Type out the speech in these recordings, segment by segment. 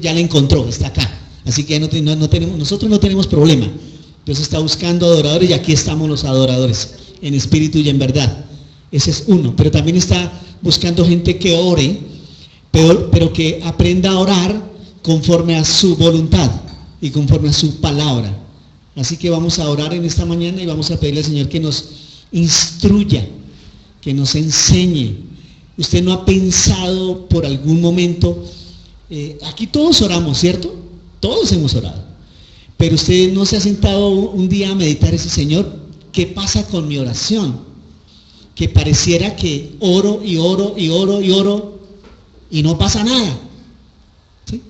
ya la encontró, está acá. Así que nosotros no tenemos problema. Dios está buscando adoradores y aquí estamos los adoradores, en espíritu y en verdad. Ese es uno. Pero también está buscando gente que ore, pero que aprenda a orar conforme a su voluntad y conforme a su palabra. Así que vamos a orar en esta mañana y vamos a pedirle al Señor que nos instruya, que nos enseñe. Usted no ha pensado por algún momento, aquí todos oramos, ¿cierto? Todos hemos orado. Pero usted no se ha sentado un día a meditar ese Señor, ¿qué pasa con mi oración? Que pareciera que oro y oro y oro y oro y no pasa nada. ¿Sí?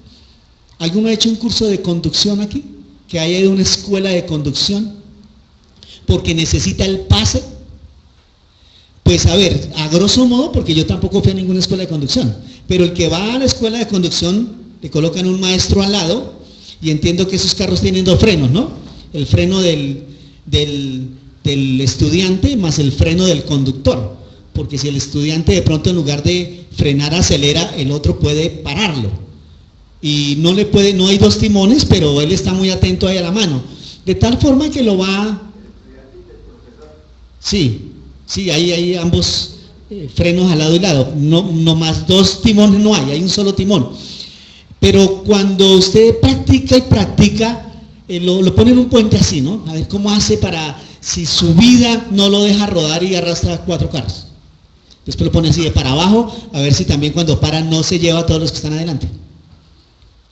¿Alguno ha hecho un curso de conducción aquí? Que haya ido a una escuela de conducción porque necesita el pase. Pues a ver, a grosso modo, porque yo tampoco fui a ninguna escuela de conducción, pero el que va a la escuela de conducción le colocan un maestro al lado y entiendo que esos carros tienen dos frenos, ¿no? El freno del estudiante más el freno del conductor, porque si el estudiante de pronto en lugar de frenar acelera, el otro puede pararlo y no hay dos timones, pero él está muy atento ahí a la mano, de tal forma que lo va, sí, hay ambos frenos al lado y lado, no más dos timones no hay un solo timón. Pero cuando usted practica, lo pone en un puente así, ¿no? A ver cómo hace para, si su vida no lo deja rodar y arrastra 4 carros. Después lo pone así de para abajo, a ver si también cuando para no se lleva a todos los que están adelante.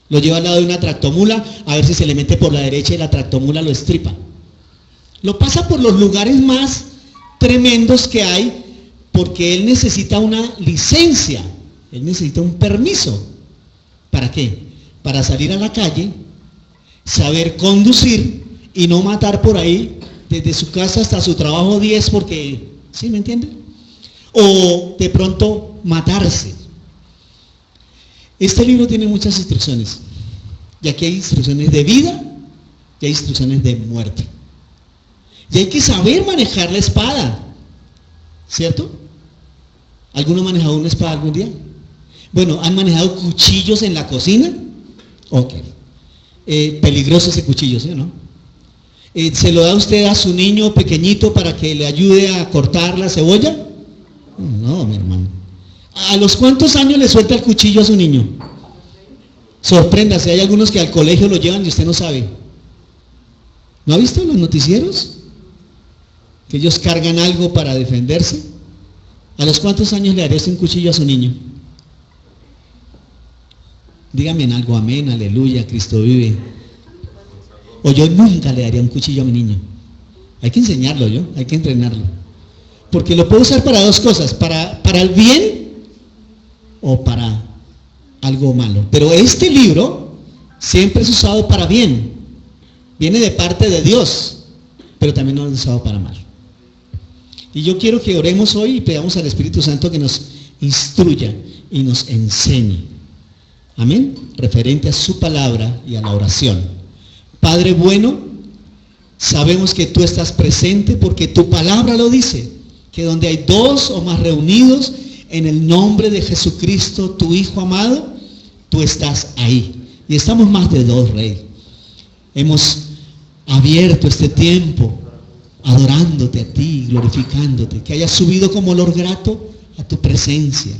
Lo lleva al lado de una tractomula, a ver si se le mete por la derecha y la tractomula lo estripa. Lo pasa por los lugares más tremendos que hay, porque él necesita una licencia, él necesita un permiso. ¿Para qué? Para salir a la calle, saber conducir y no matar por ahí desde su casa hasta su trabajo 10 porque, ¿sí me entiende? O de pronto matarse. Este libro tiene muchas instrucciones. Y aquí hay instrucciones de vida y hay instrucciones de muerte. Y hay que saber manejar la espada, ¿cierto? ¿Alguno ha manejado una espada algún día? Bueno, ¿han manejado cuchillos en la cocina? Ok. Peligroso ese cuchillo, ¿sí o no? ¿Se lo da usted a su niño pequeñito para que le ayude a cortar la cebolla? No, mi hermano. ¿A los cuántos años le suelta el cuchillo a su niño? Sorpréndase, hay algunos que al colegio lo llevan y usted no sabe. ¿No ha visto los noticieros? Que ellos cargan algo para defenderse. ¿A los cuántos años le haría usted un cuchillo a su niño? Dígame en algo, amén, aleluya, Cristo vive. O yo nunca le daría un cuchillo a mi niño. Hay que enseñarlo, hay que entrenarlo. Porque lo puedo usar para dos cosas, para el bien o para algo malo. Pero este libro siempre es usado para bien. Viene de parte de Dios, pero también no es usado para mal. Y yo quiero que oremos hoy y pedamos al Espíritu Santo que nos instruya y nos enseñe. Amén, referente a su palabra y a la oración. Padre bueno, sabemos que tú estás presente porque tu palabra lo dice, que donde hay 2 o más reunidos en el nombre de Jesucristo, tu Hijo amado, tú estás ahí. Y estamos más de 2, Rey. Hemos abierto este tiempo adorándote a ti, glorificándote, que hayas subido como olor grato a tu presencia.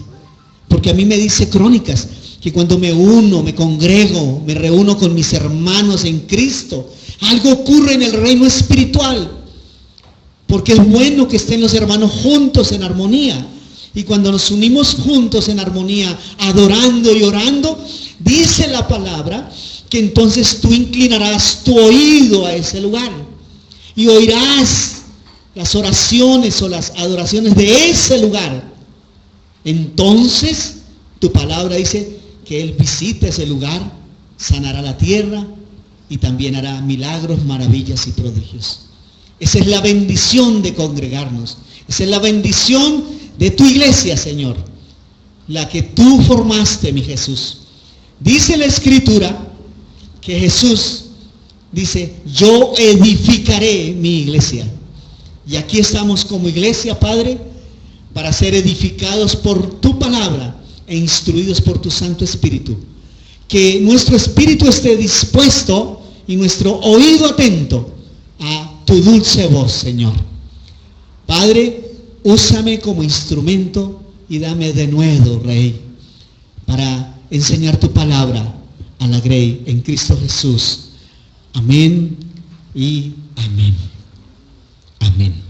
Porque a mí me dice Crónicas que cuando me congrego, me reúno con mis hermanos en Cristo, algo ocurre en el reino espiritual. Porque es bueno que estén los hermanos juntos en armonía. Y cuando nos unimos juntos en armonía, adorando y orando, dice la palabra que entonces tú inclinarás tu oído a ese lugar y oirás las oraciones o las adoraciones de ese lugar. Entonces tu palabra dice que Él visita ese lugar, sanará la tierra y también hará milagros, maravillas y prodigios. Esa es la bendición de congregarnos. Esa es la bendición de tu iglesia, Señor, la que tú formaste, mi Jesús. Dice la Escritura que Jesús dice, yo edificaré mi iglesia. Y aquí estamos como iglesia, Padre, para ser edificados por tu palabra e instruidos por tu Santo Espíritu, que nuestro espíritu esté dispuesto y nuestro oído atento a tu dulce voz, Señor. Padre, úsame como instrumento y dame de nuevo, Rey, para enseñar tu palabra a la Grey en Cristo Jesús. Amén y amén. Amén.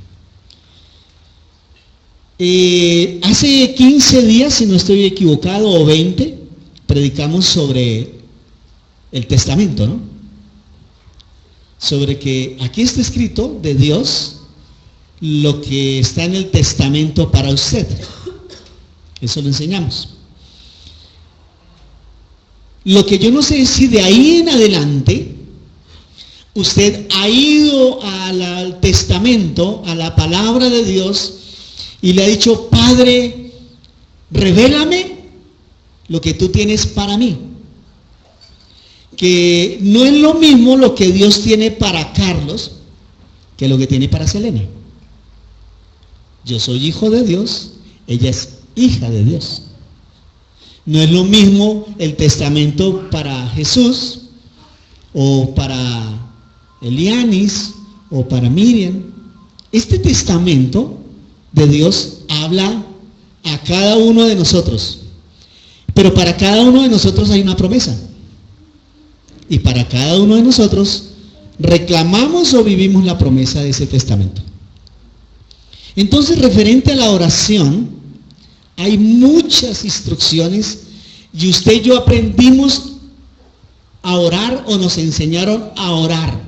Hace 15 días, si no estoy equivocado, o 20, predicamos sobre el testamento, ¿no? Sobre que aquí está escrito de Dios lo que está en el testamento para usted. Eso lo enseñamos. Lo que yo no sé es si de ahí en adelante usted ha ido al testamento, a la palabra de Dios, y le ha dicho: Padre, revélame lo que tú tienes para mí. Que no es lo mismo lo que Dios tiene para Carlos que lo que tiene para Selena. Yo soy hijo de Dios, ella es hija de Dios. No es lo mismo el testamento para Jesús o para Elianis o para Miriam. Este testamento de Dios habla a cada uno de nosotros, pero para cada uno de nosotros hay una promesa, y para cada uno de nosotros reclamamos o vivimos la promesa de ese testamento. Entonces, referente a la oración, hay muchas instrucciones, y usted y yo aprendimos a orar, o nos enseñaron a orar.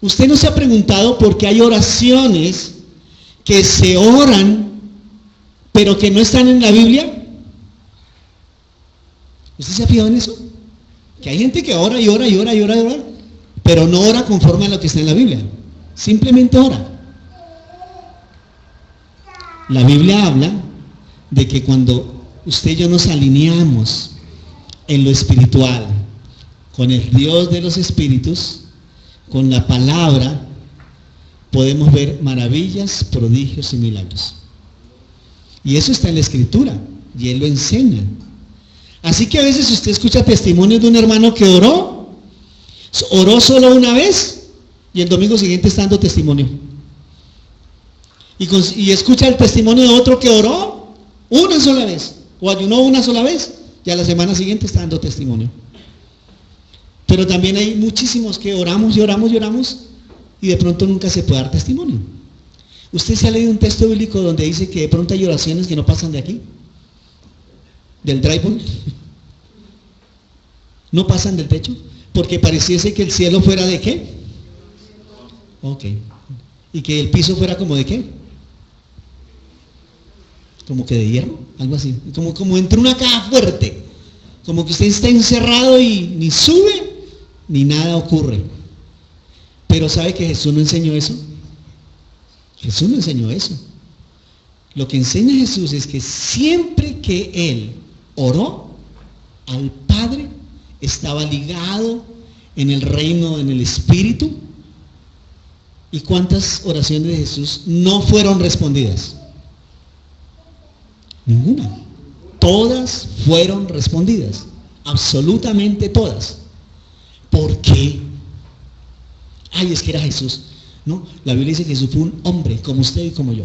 ¿Usted no se ha preguntado por qué hay oraciones que se oran pero que no están en la Biblia? ¿Usted se ha fijado en eso? Que hay gente que ora y ora y ora y ora y ora, pero no ora conforme a lo que está en la Biblia. Simplemente ora. La Biblia habla de que cuando usted y yo nos alineamos en lo espiritual con el Dios de los espíritus, con la palabra, podemos ver maravillas, prodigios y milagros. Y eso está en la Escritura, y Él lo enseña. Así que a veces usted escucha testimonios de un hermano que oró solo una vez, y el domingo siguiente está dando testimonio. Y escucha el testimonio de otro que oró una sola vez, o ayunó una sola vez, y a la semana siguiente está dando testimonio. Pero también hay muchísimos que oramos y oramos y oramos, y de pronto nunca se puede dar testimonio. ¿Usted se ha leído un texto bíblico donde dice que de pronto hay oraciones que no pasan de aquí? ¿Del drywall? ¿No pasan del techo? Porque pareciese que el cielo fuera ¿de qué? Ok. ¿Y que el piso fuera como de qué? Como que de hierro, algo así. Como entre una caja fuerte. Como que usted está encerrado y ni sube ni nada ocurre. Pero ¿sabe que Jesús no enseñó eso? Jesús no enseñó eso. Lo que enseña Jesús es que siempre que Él oró al Padre, estaba ligado en el reino, en el Espíritu. ¿Y cuántas oraciones de Jesús no fueron respondidas? Ninguna. Todas fueron respondidas. Absolutamente todas. ¿Por qué? Ay, es que era Jesús. No, la Biblia dice que Jesús fue un hombre como usted y como yo.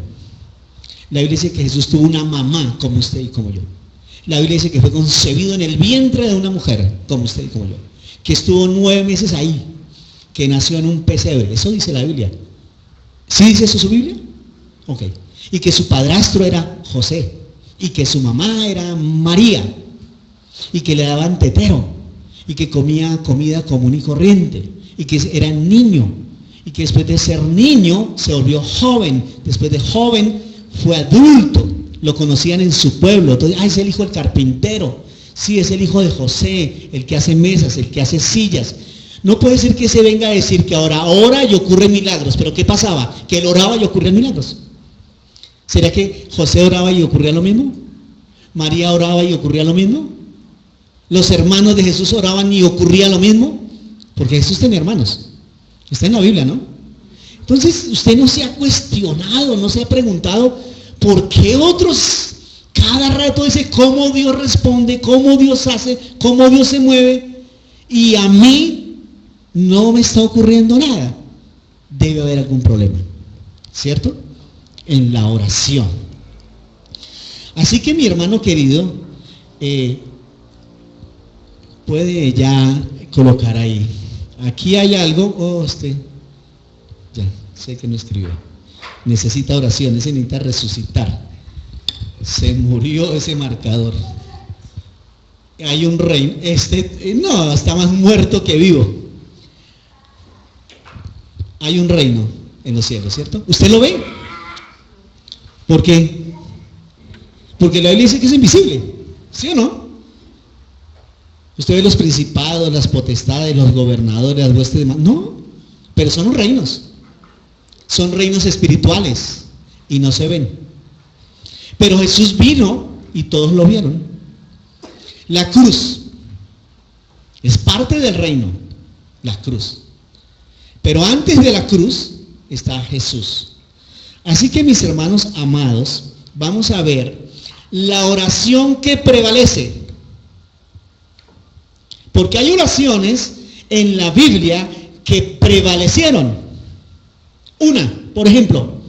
La Biblia dice que Jesús tuvo una mamá como usted y como yo. La Biblia dice que fue concebido en el vientre de una mujer como usted y como yo. Que estuvo 9 meses ahí. Que nació en un pesebre. Eso dice la Biblia. ¿Sí dice eso su Biblia? Ok. Y que su padrastro era José. Y que su mamá era María. Y que le daban tetero. Y que comía comida común y corriente. Y que era niño. Y que después de ser niño se volvió joven. Después de joven fue adulto. Lo conocían en su pueblo. Entonces, es el hijo del carpintero. Sí, es el hijo de José, el que hace mesas, el que hace sillas. No puede ser que se venga a decir que ahora ora y ocurren milagros. ¿Pero qué pasaba? Que él oraba y ocurrían milagros. ¿Será que José oraba y ocurría lo mismo? ¿María oraba y ocurría lo mismo? ¿Los hermanos de Jesús oraban y ocurría lo mismo? Porque Jesús tenía hermanos. Está en la Biblia, ¿no? Entonces, usted no se ha cuestionado, no se ha preguntado por qué otros cada rato dice cómo Dios responde, cómo Dios hace, cómo Dios se mueve, y a mí no me está ocurriendo nada, debe haber algún problema, ¿cierto? En la oración. Así que mi hermano querido, puede ya colocar ahí. Aquí hay algo, ya, sé que no escribió. Necesita oración, necesita resucitar. Se murió ese marcador. Hay un reino, no, está más muerto que vivo. Hay un reino en los cielos, ¿cierto? ¿Usted lo ve? ¿Por qué? Porque la Biblia dice que es invisible, ¿sí o no? Usted ve los principados, las potestades, los gobernadores, las huestes demás. No, pero son los reinos. Son reinos espirituales y no se ven. Pero Jesús vino y todos lo vieron. La cruz es parte del reino, la cruz. Pero antes de la cruz está Jesús. Así que mis hermanos amados, vamos a ver la oración que prevalece. Porque hay oraciones en la Biblia que prevalecieron. Una, por ejemplo,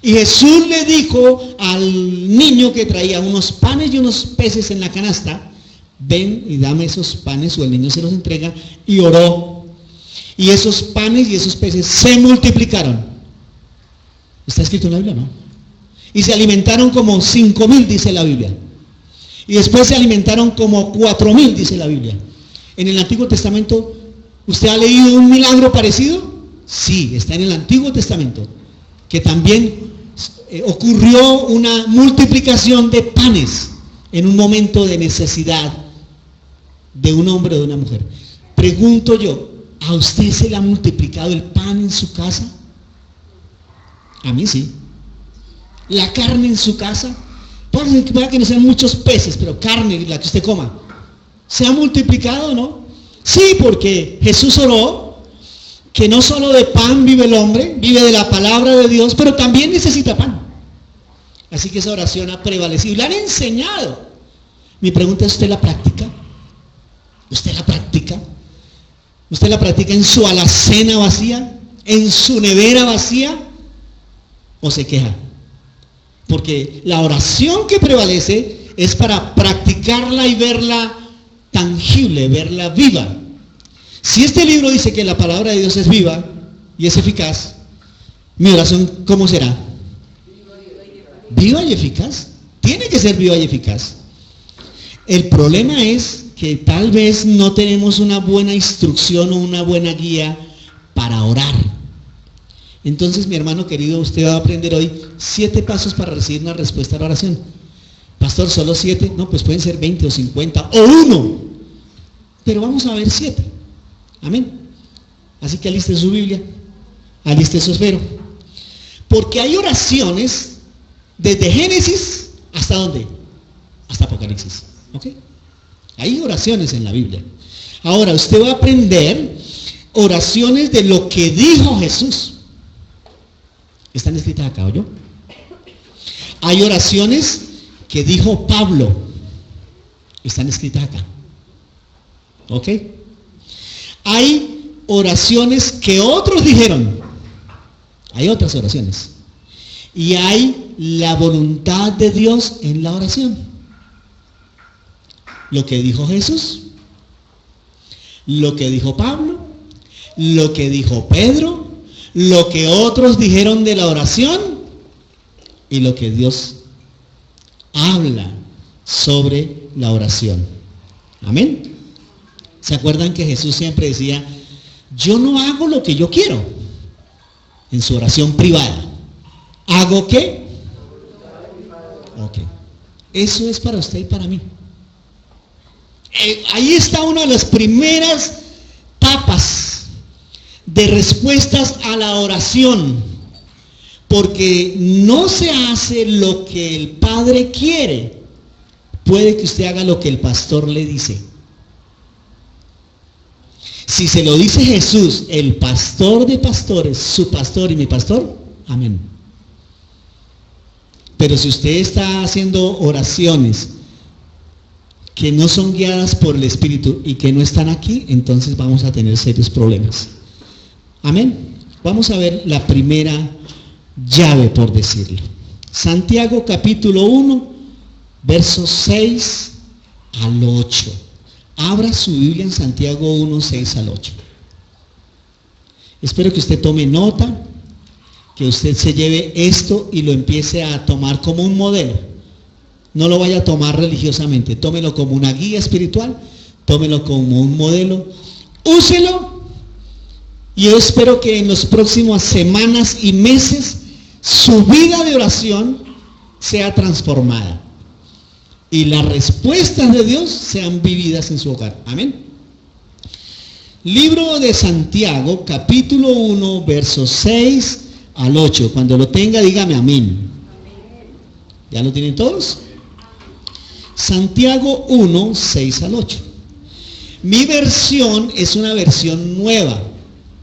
y Jesús le dijo al niño que traía unos panes y unos peces en la canasta, ven y dame esos panes, o el niño se los entrega, y oró. Y esos panes y esos peces se multiplicaron. Está escrito en la Biblia, ¿no? Y se alimentaron como 5,000, dice la Biblia. Y después se alimentaron como 4,000, dice la Biblia. En el Antiguo Testamento, ¿usted ha leído un milagro parecido? Sí, está en el Antiguo Testamento, que también ocurrió una multiplicación de panes en un momento de necesidad de un hombre o de una mujer. Pregunto yo, ¿a usted se le ha multiplicado el pan en su casa? A mí sí. La carne en su casa, puede que no sean muchos peces, pero carne, la que usted coma, ¿se ha multiplicado o no? Sí, porque Jesús oró que no solo de pan vive el hombre, vive de la palabra de Dios, pero también necesita pan. Así que esa oración ha prevalecido y la han enseñado. Mi pregunta es, ¿usted la practica? ¿Usted la practica? ¿Usted la practica en su alacena vacía? ¿En su nevera vacía? ¿O se queja? Porque la oración que prevalece es para practicarla y verla tangible, verla viva. Si este libro dice que la palabra de Dios es viva y es eficaz, mi oración, ¿cómo será? Viva y eficaz. Tiene que ser viva y eficaz. El problema es que tal vez no tenemos una buena instrucción o una buena guía para orar. Entonces, mi hermano querido, usted va a aprender hoy 7 pasos para recibir una respuesta a la oración. Pastor, ¿solo 7? No, pues pueden ser 20 o 50 o 1. Pero vamos a ver 7. Amén. Así que aliste su Biblia, aliste su esfero. Porque hay oraciones desde Génesis hasta ¿dónde? Hasta Apocalipsis. ¿Ok? Hay oraciones en la Biblia. Ahora, usted va a aprender oraciones de lo que dijo Jesús. Están escritas acá, ¿oyó? Hay oraciones que dijo Pablo. Están escritas acá. ¿Ok? Hay oraciones que otros dijeron. Hay otras oraciones. Y hay la voluntad de Dios en la oración. Lo que dijo Jesús, lo que dijo Pablo, lo que dijo Pedro, lo que otros dijeron de la oración y lo que Dios habla sobre la oración. Amén. ¿Se acuerdan que Jesús siempre decía, yo no hago lo que yo quiero? En su oración privada. ¿Hago qué? Ok. Eso es para usted y para mí. Ahí está una de las primeras tapas de respuestas a la oración. Porque no se hace lo que el Padre quiere. Puede que usted haga lo que el pastor le dice. Si se lo dice Jesús, el pastor de pastores, su pastor y mi pastor, amén. Pero si usted está haciendo oraciones que no son guiadas por el Espíritu y que no están aquí, entonces vamos a tener serios problemas. Amén. Vamos a ver la primera llave, por decirlo. Santiago capítulo 1, versos 6 al 8. Abra su Biblia en Santiago 1, 6 al 8. Espero que usted tome nota, que usted se lleve esto y lo empiece a tomar como un modelo. No lo vaya a tomar religiosamente, tómelo como una guía espiritual, tómelo como un modelo, úselo, y yo espero que en las próximas semanas y meses su vida de oración sea transformada y las respuestas de Dios sean vividas en su hogar. Amén. Libro de Santiago, capítulo 1, versos 6 al 8. Cuando lo tenga, dígame amén. ¿Ya lo tienen todos? Santiago 1, 6 al 8. Mi versión es una versión nueva.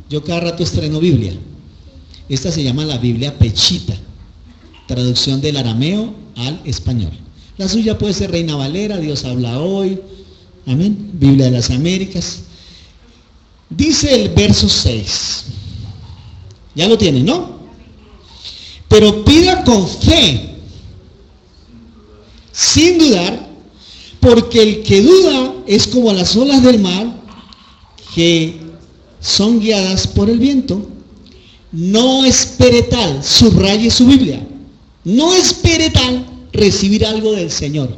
Yo cada rato estreno Biblia. Esta se llama la Biblia Pechita, traducción del arameo al español. La suya puede ser Reina Valera, Dios habla hoy, amén, Biblia de las Américas. Dice el verso 6. Ya lo tienen, ¿no? Pero pida con fe, sin dudar, porque el que duda es como las olas del mar que son guiadas por el viento. No espere tal, subraye su Biblia, no espere tal recibir algo del Señor.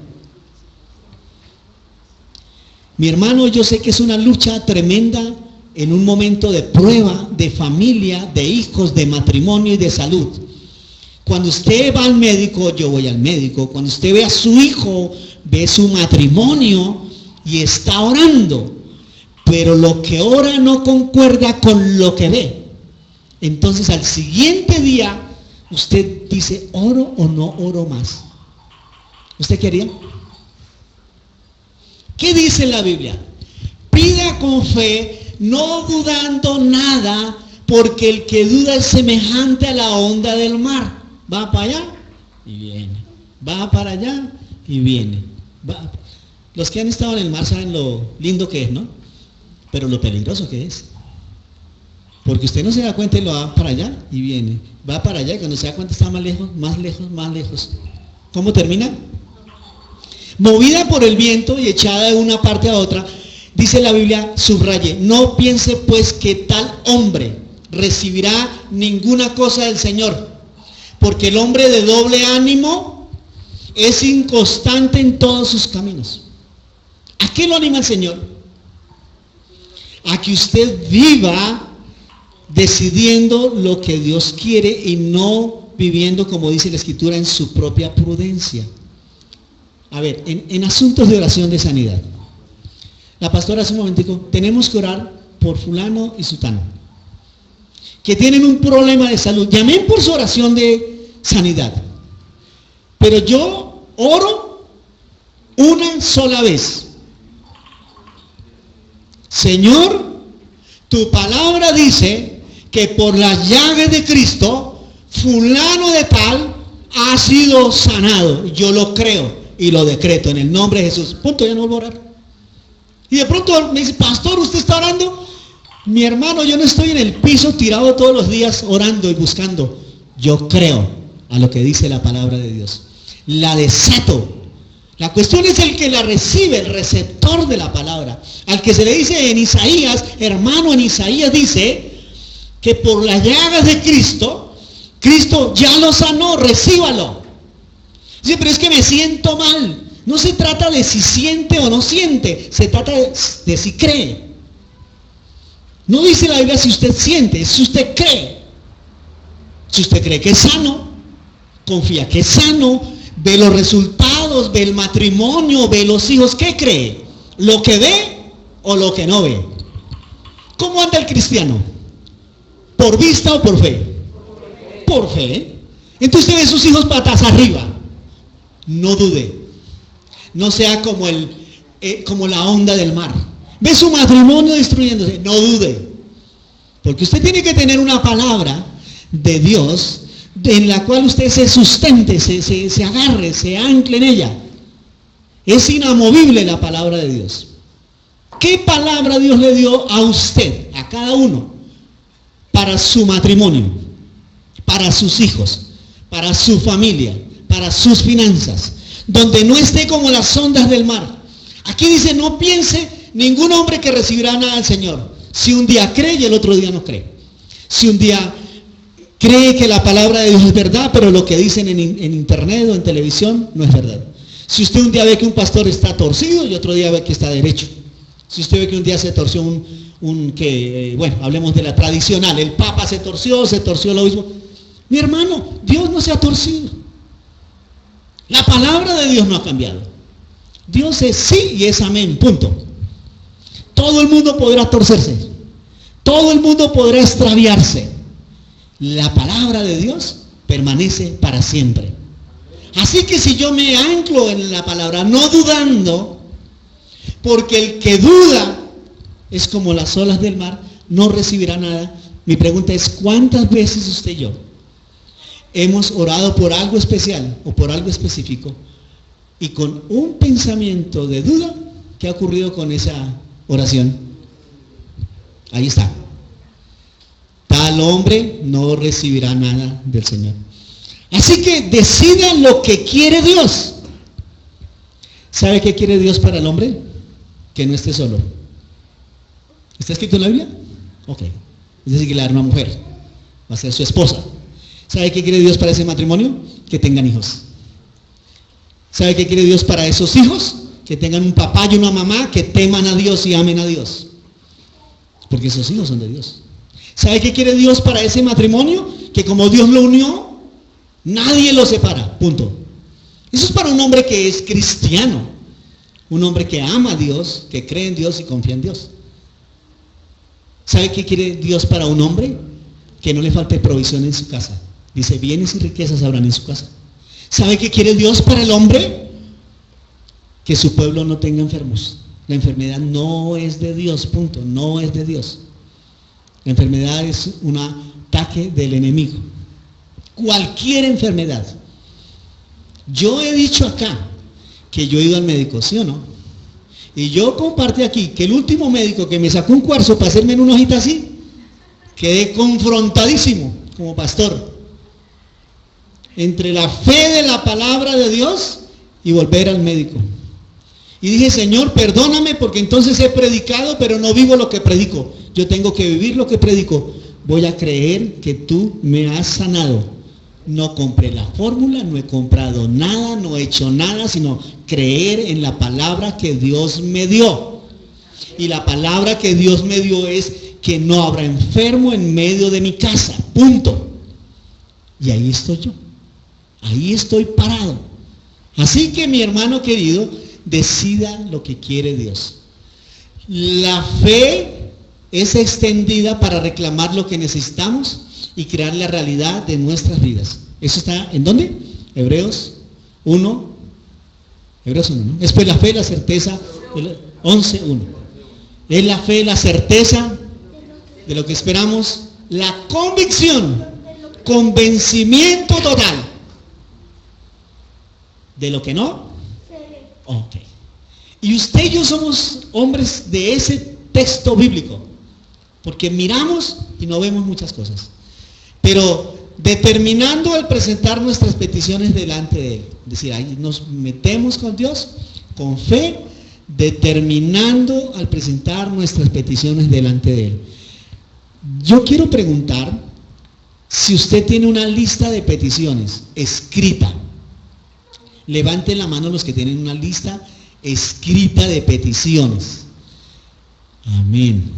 Mi hermano, yo sé que es una lucha tremenda en un momento de prueba, de familia, de hijos, de matrimonio y de salud. Cuando usted va al médico, yo voy al médico. Cuando usted ve a su hijo, ve su matrimonio y está orando, pero lo que ora no concuerda con lo que ve. Entonces al siguiente día usted dice, ¿oro o no oro más? ¿Usted qué haría? ¿Qué dice la Biblia? Pida con fe, no dudando nada, porque el que duda es semejante a la onda del mar. Va para allá y viene, va para allá y viene. Los que han estado en el mar saben lo lindo que es, ¿no? Pero lo peligroso que es. Porque usted no se da cuenta y lo va para allá y viene. Va para allá y cuando se da cuenta está más lejos, más lejos, más lejos. ¿Cómo termina? Movida por el viento y echada de una parte a otra. Dice la Biblia, subraye, no piense pues que tal hombre recibirá ninguna cosa del Señor. Porque el hombre de doble ánimo es inconstante en todos sus caminos. ¿A qué lo anima el Señor? A que usted viva decidiendo lo que Dios quiere y no viviendo, como dice la Escritura, en su propia prudencia. A ver, en asuntos de oración de sanidad. La pastora hace un momentico, tenemos que orar por fulano y sutano, que tienen un problema de salud. Llamen por su oración de sanidad. Pero yo oro una sola vez. Señor, tu palabra dice que por las llagas de Cristo, fulano de tal ha sido sanado. Yo lo creo y lo decreto en el nombre de Jesús. Punto, ya no vuelvo a orar. Y de pronto me dice, pastor, ¿usted está orando? Mi hermano, yo no estoy en el piso tirado todos los días orando y buscando. Yo creo a lo que dice la palabra de Dios. La desato. La cuestión es el que la recibe, el receptor de la palabra. Al que se le dice en Isaías, hermano, en Isaías dice que por las llagas de Cristo, Cristo ya lo sanó, recíbalo. Dice, pero es que me siento mal. No se trata de si siente o no siente, se trata de si cree. No dice la Biblia si usted siente, es si usted cree. Si usted cree que es sano, confía que es sano, ve los resultados, ve el matrimonio, ve los hijos. ¿Qué cree? ¿Lo que ve o lo que no ve? ¿Cómo anda el cristiano? ¿Por vista o por fe? Por fe. Entonces usted ve sus hijos patas arriba. No dude. No sea como la onda del mar. Ve su matrimonio destruyéndose. No dude. Porque usted tiene que tener una palabra de Dios en la cual usted se sustente, se agarre, se ancle en ella. Es inamovible la palabra de Dios. ¿Qué palabra Dios le dio a usted, a cada uno, para su matrimonio, para sus hijos, para su familia, para sus finanzas? Donde no esté como las ondas del mar. Aquí dice, no piense ningún hombre que recibirá nada del Señor. Si un día cree y el otro día no cree. Si un día cree que la palabra de Dios es verdad, pero lo que dicen en internet o en televisión no es verdad. Si usted un día ve que un pastor está torcido y otro día ve que está derecho. Si usted ve que un día se torció bueno, hablemos de la tradicional, el Papa se torció el obispo. Mi hermano, Dios no se ha torcido. La palabra de Dios no ha cambiado. Dios es sí y es amén, punto. Todo el mundo podrá torcerse. Todo el mundo podrá extraviarse. La palabra de Dios permanece para siempre. Así que si yo me anclo en la palabra, no dudando, porque el que duda es como las olas del mar, no recibirá nada. Mi pregunta es, ¿cuántas veces usted y yo hemos orado por algo especial o por algo específico y con un pensamiento de duda, qué ha ocurrido con esa oración? Ahí está. Tal hombre no recibirá nada del Señor. Así que decida lo que quiere Dios. ¿Sabe qué quiere Dios para el hombre? Que no esté solo. ¿Está escrito en la Biblia? Ok. Es decir, que le dará una mujer. Va a ser su esposa. ¿Sabe qué quiere Dios para ese matrimonio? Que tengan hijos. ¿Sabe qué quiere Dios para esos hijos? Que tengan un papá y una mamá que teman a Dios y amen a Dios. Porque esos hijos son de Dios. ¿Sabe qué quiere Dios para ese matrimonio? Que como Dios lo unió, nadie lo separa. Punto. Eso es para un hombre que es cristiano. Un hombre que ama a Dios, que cree en Dios y confía en Dios. ¿Sabe qué quiere Dios para un hombre? Que no le falte provisión en su casa. Dice, bienes y riquezas habrán en su casa. ¿Sabe qué quiere Dios para el hombre? Que su pueblo no tenga enfermos. La enfermedad no es de Dios, punto. No es de Dios. La enfermedad es un ataque del enemigo. Cualquier enfermedad. Yo he dicho acá que yo he ido al médico, ¿sí o no? Y yo compartí aquí que el último médico que me sacó un cuarzo para hacerme en una hojita así, quedé confrontadísimo como pastor entre la fe de la palabra de Dios y volver al médico. Y dije, Señor, perdóname porque entonces he predicado, pero no vivo lo que predico. Yo tengo que vivir lo que predico. Voy a creer que tú me has sanado. No compré la fórmula, no he comprado nada, no he hecho nada, sino creer en la palabra que Dios me dio. Y la palabra que Dios me dio es que no habrá enfermo en medio de mi casa. Punto. Y ahí estoy yo. Ahí estoy parado. Así que mi hermano querido, decida lo que quiere Dios. La fe es extendida para reclamar lo que necesitamos y crear la realidad de nuestras vidas. ¿Eso está en dónde? Hebreos 1. Hebreos 1, ¿no? Es pues la fe, la certeza, 11:1. Es la fe, la certeza de lo que esperamos, la convicción, convencimiento total de lo que no. Ok. Y usted y yo somos hombres de ese texto bíblico, porque miramos y no vemos muchas cosas. Pero determinando al presentar nuestras peticiones delante de Él, es decir, ahí nos metemos con Dios, con fe, determinando al presentar nuestras peticiones delante de Él. Yo quiero preguntar si usted tiene una lista de peticiones escrita. Levanten la mano los que tienen una lista escrita de peticiones. Amén.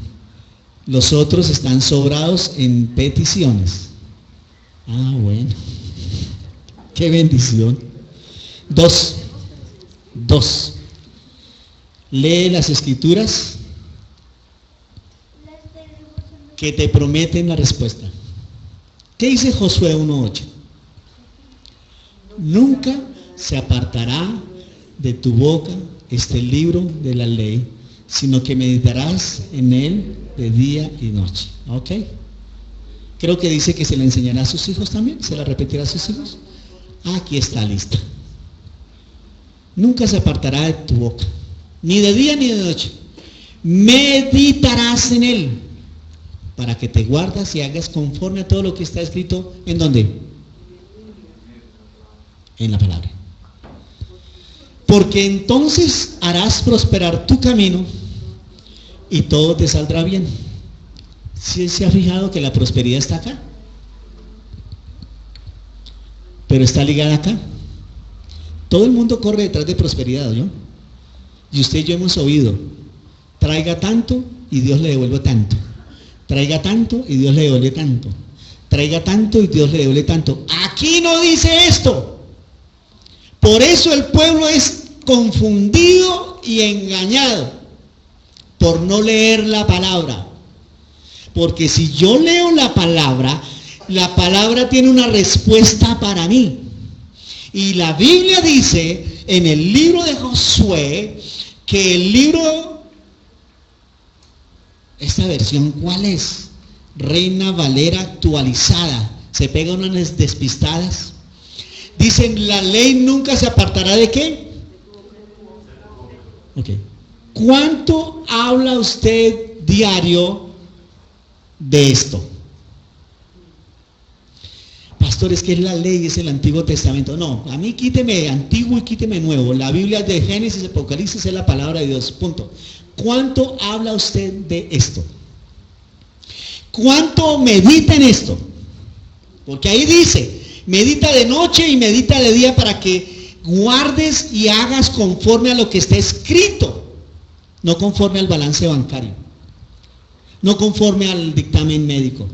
Los otros están sobrados en peticiones. Ah, bueno. Qué bendición. 2. Lee las escrituras que te prometen la respuesta. ¿Qué dice Josué 1:8? Nunca se apartará de tu boca este libro de la ley, sino que meditarás en él de día y noche. ¿Ok? Creo que dice que se la enseñará a sus hijos también, se la repetirá a sus hijos. Aquí está lista. Nunca se apartará de tu boca, ni de día ni de noche. Meditarás en él, para que te guardas y hagas conforme a todo lo que está escrito. ¿En dónde? En la palabra. Porque entonces harás prosperar tu camino y todo te saldrá bien. ¿Sí se ha fijado que la prosperidad está acá? Pero está ligada acá. Todo el mundo corre detrás de prosperidad, ¿no? Y usted y yo hemos oído, traiga tanto y Dios le devuelve tanto. Traiga tanto y Dios le devuelve tanto. Traiga tanto y Dios le devuelve tanto. Aquí no dice esto. Por eso el pueblo es confundido y engañado por no leer la palabra. Porque si yo leo la palabra tiene una respuesta para mí. Y la Biblia dice en el libro de Josué que el libro, esta versión, ¿cuál es? Reina Valera actualizada. Se pegan unas despistadas. Dicen, la ley nunca se apartará de ¿qué? Okay. ¿Cuánto habla usted diario de esto? Pastor, es que es la ley, es el Antiguo Testamento. No, a mí quíteme Antiguo y quíteme Nuevo. La Biblia de Génesis, Apocalipsis es la palabra de Dios, punto. ¿Cuánto habla usted de esto? ¿Cuánto medita en esto? Porque ahí dice, medita de noche y medita de día para que guardes y hagas conforme a lo que está escrito, no conforme al balance bancario, no conforme al dictamen médico,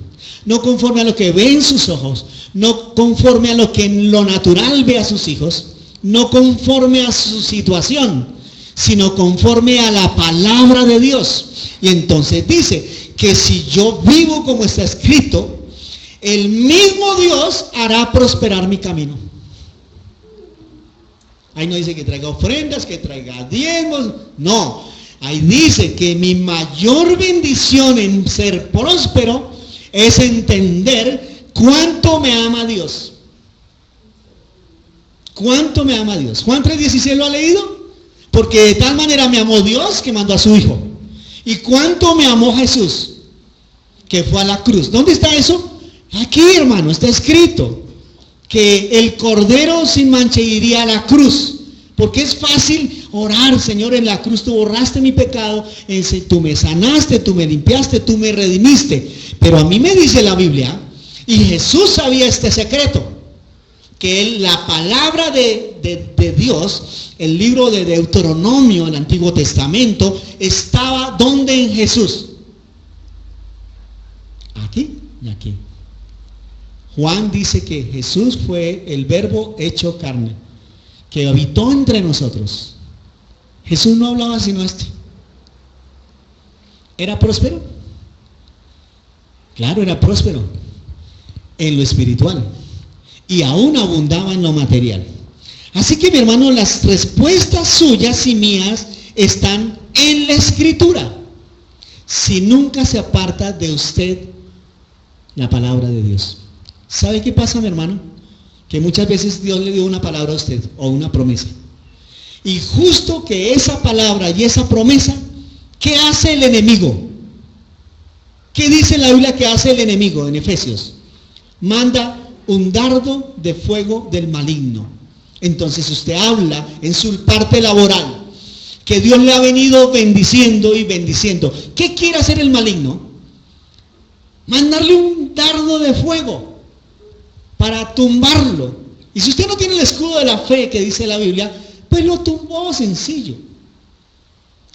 no conforme a lo que ven sus ojos, no conforme a lo que en lo natural ve a sus hijos, no conforme a su situación, sino conforme a la palabra de Dios. Y entonces dice que si yo vivo como está escrito, el mismo Dios hará prosperar mi camino. Ahí no dice que traiga ofrendas, que traiga diezmos, no. Ahí dice que mi mayor bendición en ser próspero es entender cuánto me ama Dios. ¿Cuánto me ama Dios? Juan 3:16 ¿lo ha leído? Porque de tal manera me amó Dios que mandó a su Hijo. ¿Y cuánto me amó Jesús? Que fue a la cruz. ¿Dónde está eso? Aquí, hermano, está escrito que el Cordero sin mancha iría a la cruz. Porque es fácil orar, Señor, en la cruz tú borraste mi pecado, tú me sanaste, tú me limpiaste, tú me redimiste. Pero a mí me dice la Biblia, y Jesús sabía este secreto, que la palabra de Dios, el libro de Deuteronomio, el Antiguo Testamento, estaba ¿dónde? En Jesús. Aquí y aquí. Juan dice que Jesús fue el verbo hecho carne, que habitó entre nosotros. Jesús no hablaba sino este. ¿Era próspero? Claro, era próspero en lo espiritual y aún abundaba en lo material. Así que, mi hermano, las respuestas suyas y mías están en la Escritura. Si nunca se aparta de usted la palabra de Dios. ¿Sabe qué pasa, mi hermano? Que muchas veces Dios le dio una palabra a usted o una promesa. Y justo que esa palabra y esa promesa, ¿qué hace el enemigo? ¿Qué dice la Biblia que hace el enemigo en Efesios? Manda un dardo de fuego del maligno. Entonces usted habla en su parte laboral que Dios le ha venido bendiciendo y bendiciendo. ¿Qué quiere hacer el maligno? Mandarle un dardo de fuego para tumbarlo. Y si usted no tiene el escudo de la fe que dice la Biblia, pues lo tumbó sencillo.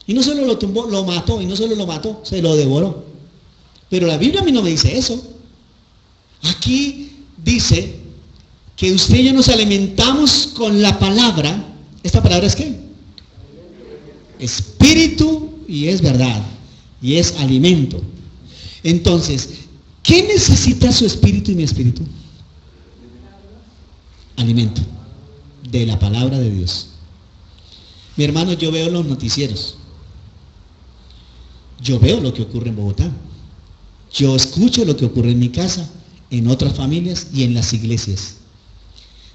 Y no solo lo tumbó, lo mató. Y no solo lo mató, se lo devoró. Pero la Biblia a mí no me dice eso. Aquí dice que usted y yo nos alimentamos con la palabra. ¿Esta palabra es qué? Espíritu y es verdad. Y es alimento. Entonces, ¿qué necesita su espíritu y mi espíritu? Alimento de la palabra de Dios. Mi hermano, yo veo los noticieros. Yo veo lo que ocurre en Bogotá. Yo escucho lo que ocurre en mi casa. en otras familias y en las iglesias.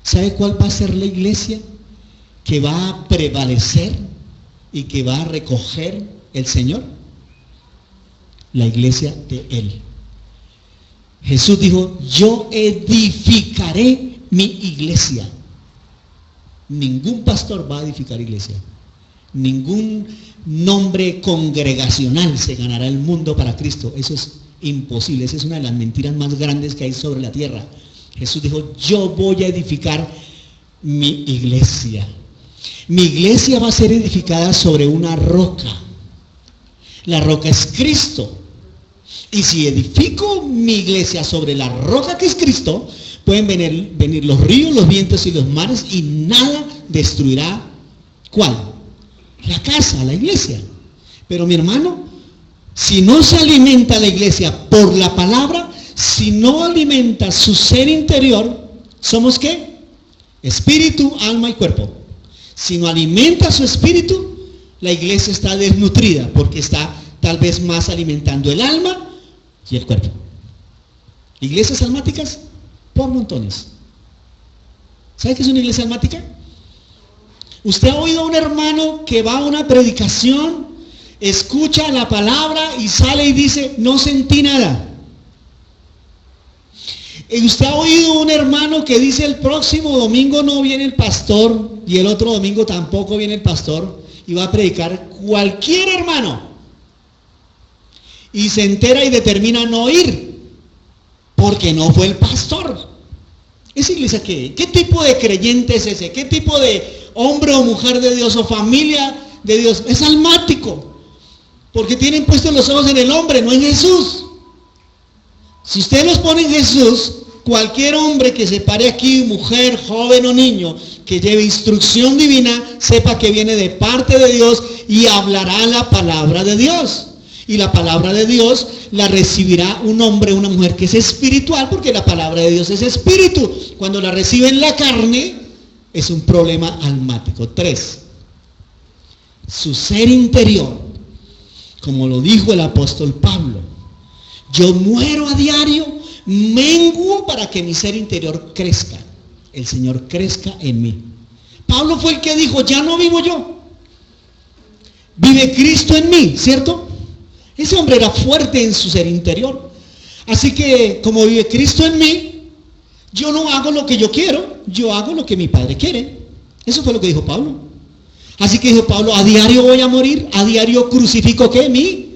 ¿Sabe cuál va a ser la iglesia que va a prevalecer y que va a recoger el Señor? La iglesia de Él. Jesús dijo, yo edificaré mi iglesia. Ningún pastor va a edificar iglesia. Ningún nombre congregacional se ganará el mundo para Cristo. Eso es imposible. Esa es una de las mentiras más grandes que hay sobre la tierra. Jesús dijo, yo voy a edificar mi iglesia. Mi iglesia va a ser edificada sobre una roca. La roca es Cristo. Y si edifico mi iglesia sobre la roca que es Cristo, pueden venir los ríos, los vientos y los mares y nada destruirá. ¿Cuál? La casa, la iglesia. Pero mi hermano, si no se alimenta la iglesia por la palabra, si no alimenta su ser interior, ¿somos qué? Espíritu, alma y cuerpo. Si no alimenta su espíritu, la iglesia está desnutrida porque está tal vez más alimentando el alma y el cuerpo. Iglesias almáticas por montones. ¿Sabe qué es una iglesia almática? Usted ha oído a un hermano que va a una predicación, escucha la palabra y sale y dice, no sentí nada. Y usted ha oído a un hermano que dice, el próximo domingo no viene el pastor y el otro domingo tampoco viene el pastor y va a predicar cualquier hermano. Y se entera y determina no ir porque no fue el pastor. ¿Esa iglesia qué? ¿Qué tipo de creyente es ese? ¿Qué tipo de hombre o mujer de Dios o familia de Dios? Es almático, porque tienen puestos los ojos en el hombre, no en Jesús. Si usted los pone en Jesús, cualquier hombre que se pare aquí, mujer, joven o niño, que lleve instrucción divina, sepa que viene de parte de Dios y hablará la palabra de Dios. Y la palabra de Dios la recibirá un hombre o una mujer que es espiritual, porque la palabra de Dios es espíritu. Cuando la recibe en la carne, es un problema almático. 3. Su ser interior, como lo dijo el apóstol Pablo, yo muero a diario, menguo para que mi ser interior crezca. El Señor crezca en mí. Pablo fue el que dijo, ya no vivo yo, vive Cristo en mí, ¿cierto? Ese hombre era fuerte en su ser interior. Así que, como vive Cristo en mí, yo no hago lo que yo quiero, yo hago lo que mi Padre quiere. Eso fue lo que dijo Pablo. Así que dijo Pablo, a diario voy a morir, a diario crucifico, ¿qué? Mi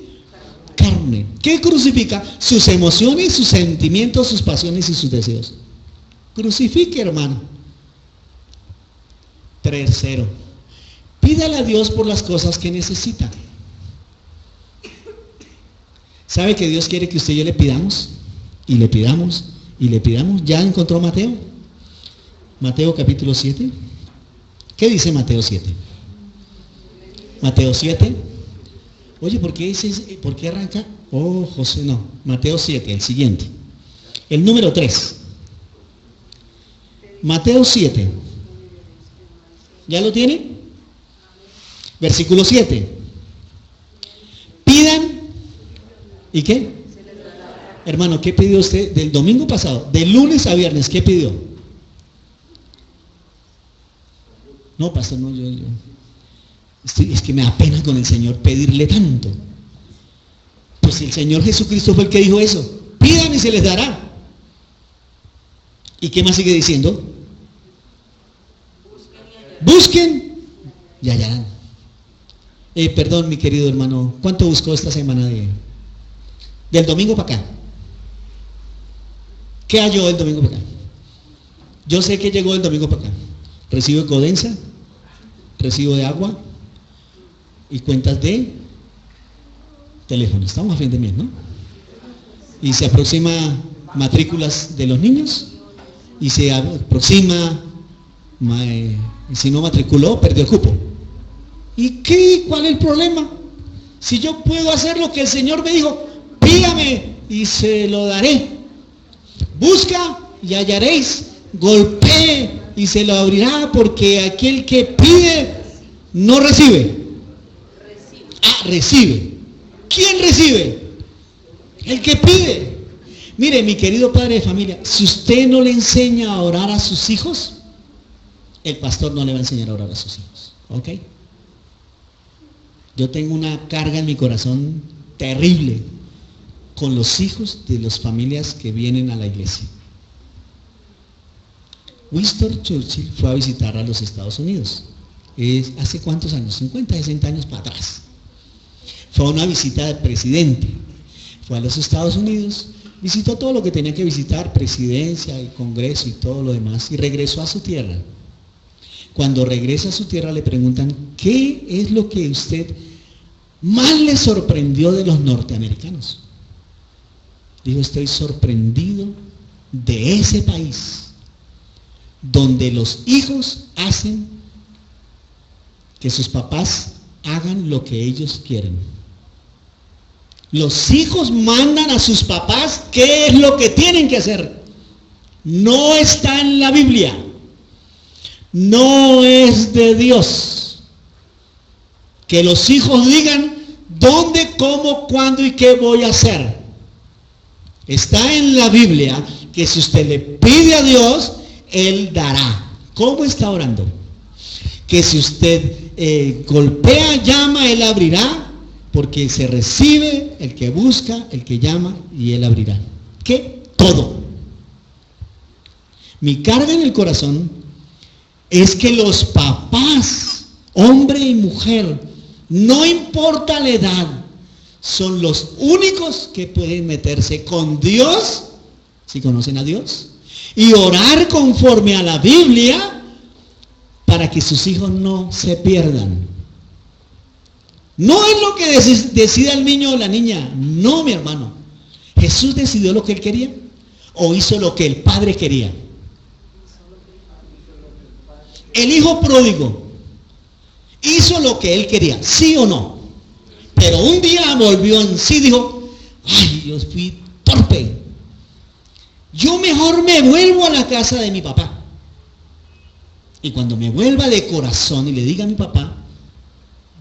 carne. ¿Qué crucifica? Sus emociones, sus sentimientos, sus pasiones y sus deseos. Crucifique, hermano. 3. Pídale a Dios por las cosas que necesita. ¿Sabe que Dios quiere que usted y yo le pidamos? Y le pidamos, y le pidamos. ¿Ya encontró Mateo? Mateo capítulo 7. ¿Qué dice Mateo 7? Mateo 7. Oye, ¿por qué arranca? Oh, José, no. Mateo 7, el siguiente. El número 3. Mateo 7. ¿Ya lo tiene? Versículo 7. Pidan. ¿Y qué? Hermano, ¿qué pidió usted del domingo pasado? De lunes a viernes, ¿qué pidió? No, pastor, no, yo. Es que me da pena con el Señor pedirle tanto. Pues el Señor Jesucristo fue el que dijo eso. Pidan y se les dará. ¿Y qué más sigue diciendo? Busquen y hallarán. Perdón, mi querido hermano, ¿cuánto buscó esta semana del domingo para acá? ¿Qué halló el domingo para acá? Yo sé que llegó el domingo para acá. Recibo de Codensa, recibo de agua y cuentas de teléfono. Estamos a fin de mes, ¿no? Y se aproxima matrículas de los niños y se aproxima, si no matriculó, perdió el cupo. ¿Y qué? ¿Cuál es el problema? Si yo puedo hacer lo que el Señor me dijo, pídame y se lo daré. Busca y hallaréis. Golpee y se lo abrirá, porque aquel que pide no recibe. Recibe. ¿Quién recibe? El que pide. Mire, mi querido padre de familia, si usted no le enseña a orar a sus hijos, el pastor no le va a enseñar a orar a sus hijos. ¿Ok? Yo tengo una carga en mi corazón terrible con los hijos de las familias que vienen a la iglesia. Winston Churchill fue a visitar a los Estados Unidos. ¿Hace cuántos años? 50, 60 años para atrás. Fue a una visita del presidente. Fue a los Estados Unidos, visitó todo lo que tenía que visitar, presidencia y congreso y todo lo demás, y regresó a su tierra. Cuando regresa a su tierra le preguntan, ¿qué es lo que usted más le sorprendió de los norteamericanos? Dijo, estoy sorprendido de ese país donde los hijos hacen que sus papás hagan lo que ellos quieren. Los hijos mandan a sus papás qué es lo que tienen que hacer. No está en la Biblia. No es de Dios. Que los hijos digan dónde, cómo, cuándo y qué voy a hacer. Está en la Biblia que si usted le pide a Dios, Él dará. ¿Cómo está orando? Que si usted golpea, llama, Él abrirá. Porque se recibe el que busca, el que llama y Él abrirá. ¿Qué? Todo. Mi carga en el corazón es que los papás, hombre y mujer, no importa la edad, son los únicos que pueden meterse con Dios, si conocen a Dios, y orar conforme a la Biblia para que sus hijos no se pierdan. No es lo que decida el niño o la niña. No, mi hermano. ¿Jesús decidió lo que Él quería? ¿O hizo lo que el Padre quería? El hijo pródigo hizo lo que él quería, ¿sí o no? Pero un día volvió en sí y dijo, ay, yo fui torpe. Yo mejor me vuelvo a la casa de mi papá. Y cuando me vuelva de corazón y le diga a mi papá,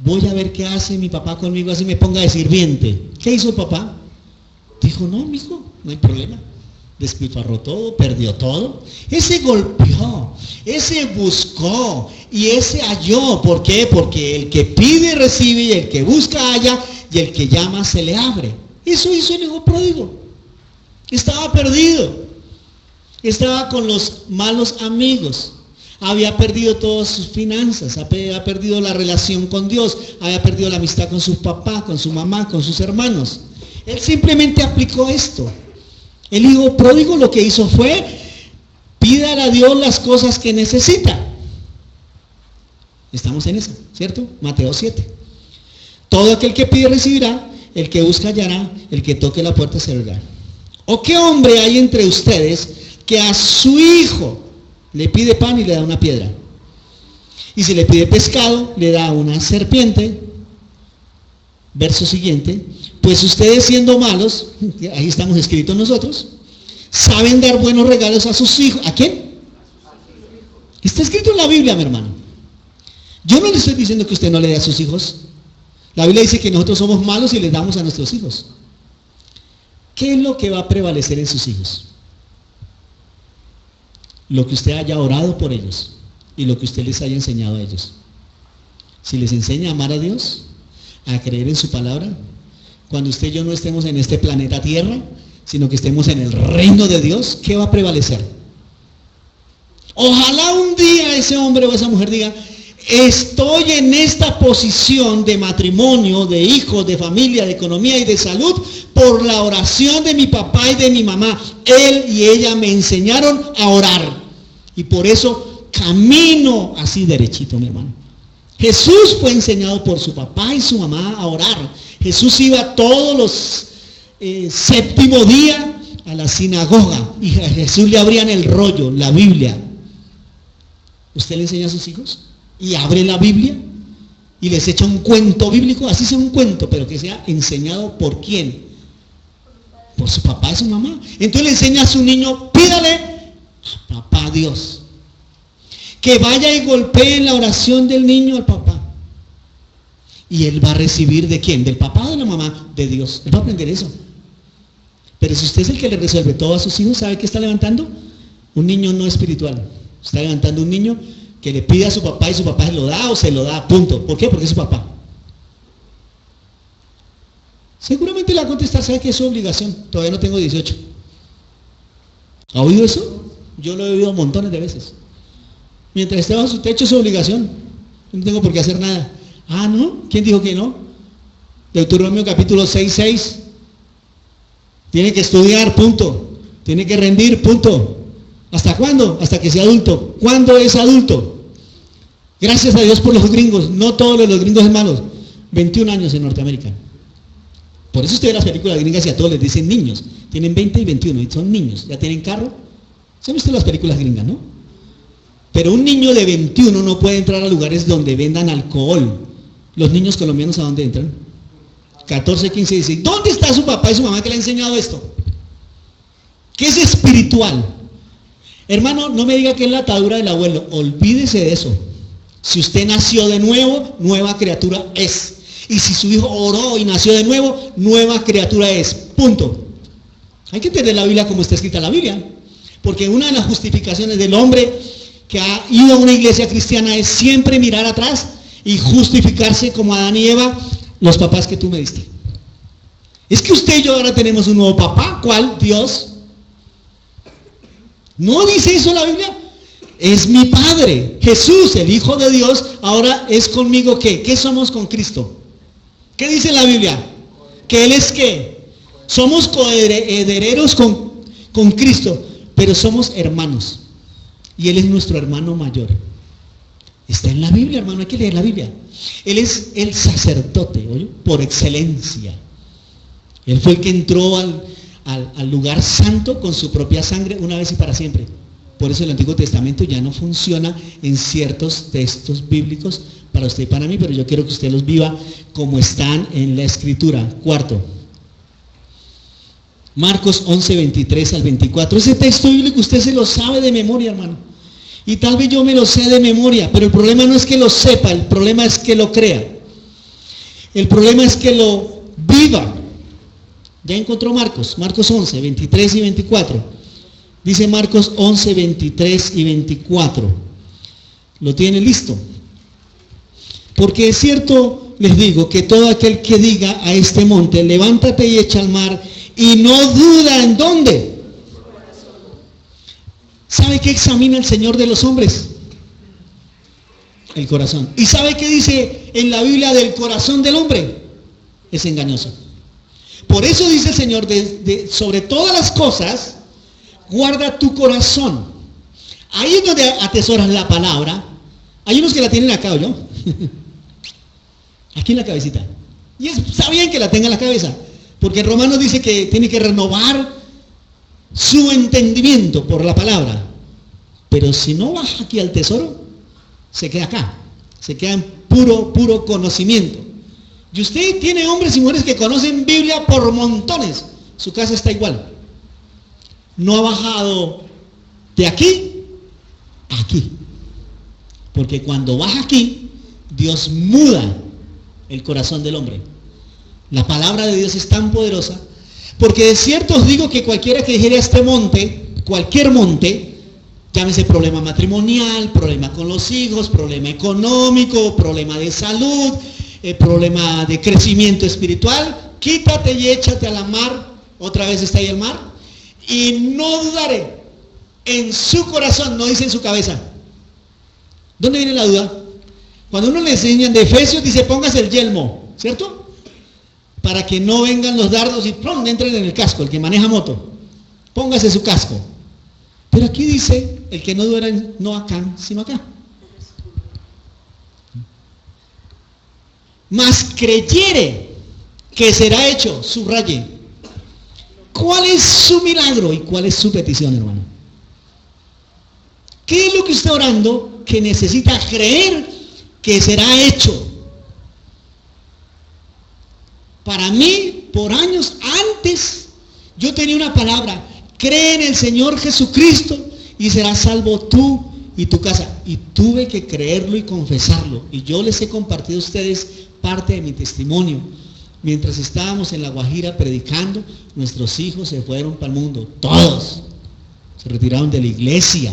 voy a ver qué hace mi papá conmigo, así me ponga de sirviente. ¿Qué hizo el papá? Dijo, no, mijo, no hay problema. Despilfarró todo, perdió todo. Ese golpeó, ese buscó y ese halló. ¿Por qué? Porque el que pide recibe y el que busca halla y el que llama se le abre. Eso hizo el hijo pródigo. Estaba perdido. Estaba con los malos amigos. Había perdido todas sus finanzas, había perdido la relación con Dios, había perdido la amistad con su papá, con su mamá, con sus hermanos. Él simplemente aplicó esto. El hijo pródigo lo que hizo fue pídale a Dios las cosas que necesita. Estamos en eso, ¿cierto? Mateo 7. Todo aquel que pide recibirá, el que busca hallará, el que toque la puerta se abrirá. ¿O qué hombre hay entre ustedes que a su hijo le pide pan y le da una piedra? Y si le pide pescado, le da una serpiente. Verso siguiente. Pues ustedes siendo malos, ahí estamos escritos nosotros, saben dar buenos regalos a sus hijos. ¿A quién? Está escrito en la Biblia, mi hermano. Yo no le estoy diciendo que usted no le dé a sus hijos. La Biblia dice que nosotros somos malos y les damos a nuestros hijos. ¿Qué es lo que va a prevalecer en sus hijos? Lo que usted haya orado por ellos y lo que usted les haya enseñado a ellos. Si les enseña a amar a Dios, a creer en su palabra, cuando usted y yo no estemos en este planeta Tierra, sino que estemos en el reino de Dios, ¿qué va a prevalecer? Ojalá un día ese hombre o esa mujer diga, estoy en esta posición de matrimonio, de hijos, de familia, de economía y de salud por la oración de mi papá y de mi mamá. Él y ella me enseñaron a orar y por eso camino así derechito, mi hermano. Jesús fue enseñado por su papá y su mamá a orar. Jesús iba todos los séptimo día a la sinagoga y a Jesús le abrían el rollo, la Biblia. ¿Usted le enseña a sus hijos? Y abre la Biblia y les echa un cuento bíblico, así sea un cuento, pero que sea enseñado por quién, por su papá y su mamá. Entonces le enseña a su niño, pídale a papá Dios, que vaya y golpee en la oración del niño al papá, y él va a recibir ¿de quién? Del papá o de la mamá, de Dios. Él va a aprender eso. Pero si usted es el que le resuelve todo a sus hijos, ¿sabe qué está levantando? Un niño no espiritual. Está levantando un niño que le pide a su papá y su papá se lo da o se lo da, punto. ¿Por qué? Porque es su papá. Seguramente le va a contestar, ¿sabe qué es su obligación? Todavía no tengo 18. ¿Ha oído eso? Yo lo he oído montones de veces. Mientras esté bajo su techo es su obligación. No tengo por qué hacer nada. Ah, ¿no? ¿Quién dijo que no? Deuteronomio capítulo 6:6. Tiene que estudiar, punto. Tiene que rendir, punto. ¿Hasta cuándo? Hasta que sea adulto. ¿Cuándo es adulto? Gracias a Dios por los gringos. No todos los gringos son malos. 21 años en Norteamérica. Por eso usted ve las películas gringas y a todos les dicen niños. Tienen 20 y 21 y son niños. ¿Ya tienen carro? ¿Saben ustedes las películas gringas, no? Pero un niño de 21 no puede entrar a lugares donde vendan alcohol. Los niños colombianos, ¿a dónde entran? 14, 15, 16. ¿Dónde está su papá y su mamá que le ha enseñado esto? ¿Qué es espiritual? Hermano, no me diga que es la atadura del abuelo. Olvídese de eso. Si usted nació de nuevo, nueva criatura es. Y si su hijo oró y nació de nuevo, nueva criatura es. Punto. Hay que entender la Biblia como está escrita la Biblia. Porque una de las justificaciones del hombre que ha ido a una iglesia cristiana es siempre mirar atrás y justificarse como Adán y Eva, los papás que tú me diste. Es que usted y yo ahora tenemos un nuevo papá. ¿Cuál? Dios. ¿No dice eso la Biblia? Es mi Padre. Jesús, el Hijo de Dios, ahora es conmigo. ¿Qué? ¿Qué somos con Cristo? ¿Qué dice la Biblia? ¿Que Él es qué? Somos coherederos con Cristo, pero somos hermanos. Y Él es nuestro hermano mayor. Está en la Biblia, hermano, hay que leer la Biblia. Él es el sacerdote, ¿oye? Por excelencia. Él fue el que entró al lugar santo con su propia sangre una vez y para siempre. Por eso el Antiguo Testamento ya no funciona en ciertos textos bíblicos para usted y para mí, pero yo quiero que usted los viva como están en la Escritura. Cuarto, Marcos 11, 23 al 24. Ese texto bíblico usted se lo sabe de memoria, hermano. Y tal vez yo me lo sé de memoria, pero el problema no es que lo sepa, el problema es que lo crea. El problema es que lo viva. Ya encontró Marcos 11, 23 y 24. Dice Marcos 11, 23 y 24. ¿Lo tiene listo? Porque es cierto, les digo, que todo aquel que diga a este monte, levántate y echa al mar, y no duda en dónde. ¿Sabe qué examina el Señor de los hombres? El corazón. ¿Y sabe qué dice en la Biblia del corazón del hombre? Es engañoso. Por eso dice el Señor, sobre todas las cosas, guarda tu corazón. Ahí es donde atesoras la palabra. Hay unos que la tienen acá, ¿no? Aquí en la cabecita. Y está bien que la tenga en la cabeza, porque Romanos dice que tiene que renovar su entendimiento por la palabra. Pero si no baja aquí al tesoro, se queda acá. Se queda en puro conocimiento. Y usted tiene hombres y mujeres que conocen Biblia por montones. Su casa está igual. No ha bajado de aquí a aquí. Porque cuando baja aquí, Dios muda el corazón del hombre. La palabra de Dios es tan poderosa, porque de cierto os digo que cualquiera que dijere a este monte, cualquier monte, llámese problema matrimonial, problema con los hijos, problema económico, problema de salud, problema de crecimiento espiritual, quítate y échate a la mar. Otra vez está ahí el mar. Y no dudaré en su corazón, no dice en su cabeza. ¿Dónde viene la duda? Cuando uno le enseñan de Efesios, dice póngase el yelmo, ¿cierto? Para que no vengan los dardos y ¡pum!, entren en el casco, el que maneja moto. Póngase su casco. Pero aquí dice, el que no duera no acá, sino acá. Mas creyere que será hecho, subraye. ¿Cuál es su milagro y cuál es su petición, hermano? ¿Qué es lo que está orando que necesita creer que será hecho? Para mí, por años antes, yo tenía una palabra: cree en el Señor Jesucristo y serás salvo tú y tu casa. Y tuve que creerlo y confesarlo. Y yo les he compartido a ustedes parte de mi testimonio. mientras estábamos en La Guajira predicando, nuestros hijos se fueron para el mundo, todos. Se retiraron de la iglesia,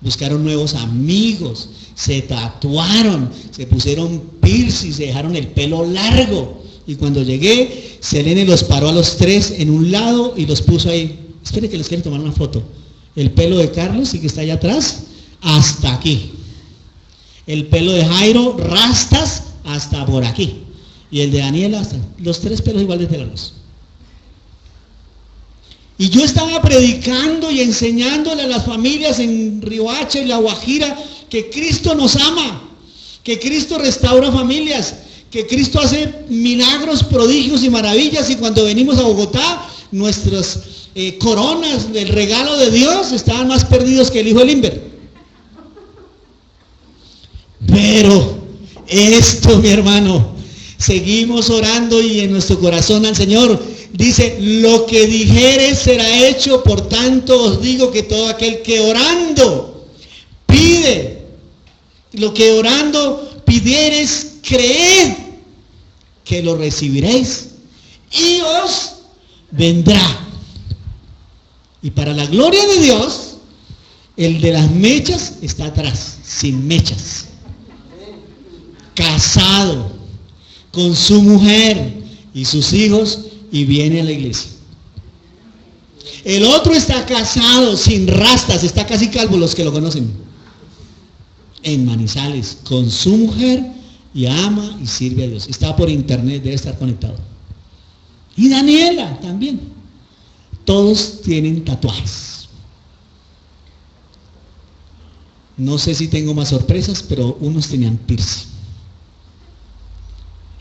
buscaron nuevos amigos, se tatuaron, se pusieron piercing, se dejaron el pelo largo. Y cuando llegué, Selene los paró a los tres en un lado y los puso ahí. Espere que les quiero tomar una foto. El pelo de Carlos, y que está allá atrás, hasta aquí. El pelo de Jairo, rastas, hasta por aquí. Y el de Daniela, hasta los tres pelos iguales de largos. Y yo estaba predicando y enseñándole a las familias en Riohacha y La Guajira que Cristo nos ama, que Cristo restaura familias, que Cristo hace milagros, prodigios y maravillas. Y cuando venimos a Bogotá, nuestras coronas del regalo de Dios estaban más perdidos que el hijo de Limber. Pero esto, mi hermano, seguimos orando y en nuestro corazón al Señor dice: lo que dijeres será hecho. Por tanto os digo que todo aquel que orando pide, lo que orando pidiereis, creed que lo recibiréis y os vendrá. Y para la gloria de Dios, el de las mechas está atrás, sin mechas, casado con su mujer y sus hijos, y viene a la iglesia. El otro está casado, sin rastas, está casi calvo, los que lo conocen, en Manizales, con su mujer, y ama y sirve a Dios. Está por internet, debe estar conectado. Y Daniela también. Todos tienen tatuajes. No sé si tengo más sorpresas, pero unos tenían piercing.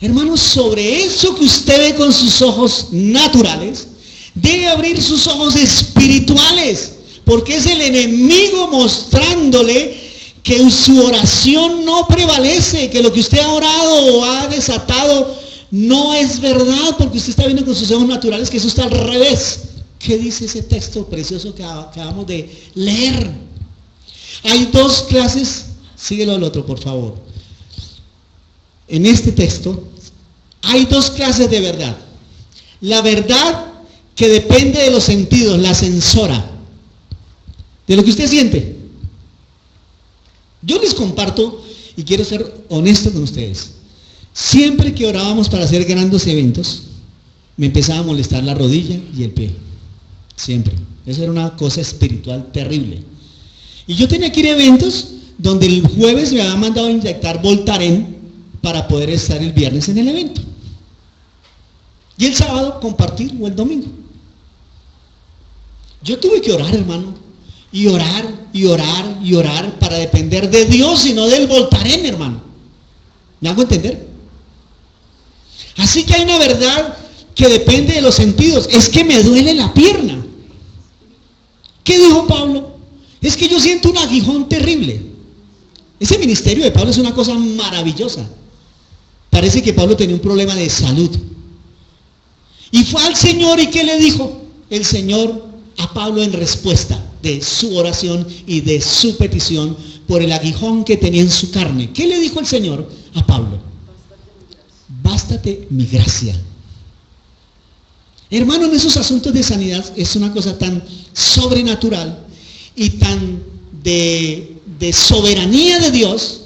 Hermanos, sobre eso que usted ve con sus ojos naturales, debe abrir sus ojos espirituales, porque es el enemigo mostrándole que su oración no prevalece, que lo que usted ha orado o ha desatado no es verdad, porque usted está viendo con sus ojos naturales que eso está al revés. ¿Qué dice ese texto precioso que acabamos de leer? Hay dos clases, síguelo al otro, por favor. En este texto hay dos clases de verdad. La verdad que depende de los sentidos, la sensora, de lo que usted siente. Yo les comparto y quiero ser honesto con ustedes. Siempre que orábamos para hacer grandes eventos, me empezaba a molestar la rodilla y el pie. Siempre. Eso era una cosa espiritual terrible. Y yo tenía que ir a eventos donde el jueves me había mandado a inyectar Voltaren para poder estar el viernes en el evento. Y el sábado compartir, o el domingo. Yo tuve que orar, hermano. Y orar, y orar, y orar para depender de Dios y no del Voltaren, hermano. ¿Me hago entender? Así que hay una verdad que depende de los sentidos. Es que me duele la pierna. ¿Qué dijo Pablo? Es que yo siento un aguijón terrible. Ese ministerio de Pablo es una cosa maravillosa. Parece que Pablo tenía un problema de salud. Y fue al Señor, ¿y qué le dijo el Señor a Pablo en respuesta de su oración y de su petición por el aguijón que tenía en su carne? ¿Qué le dijo el Señor a Pablo? Bástate mi gracia. Hermano, en esos asuntos de sanidad es una cosa tan sobrenatural y tan de soberanía de Dios,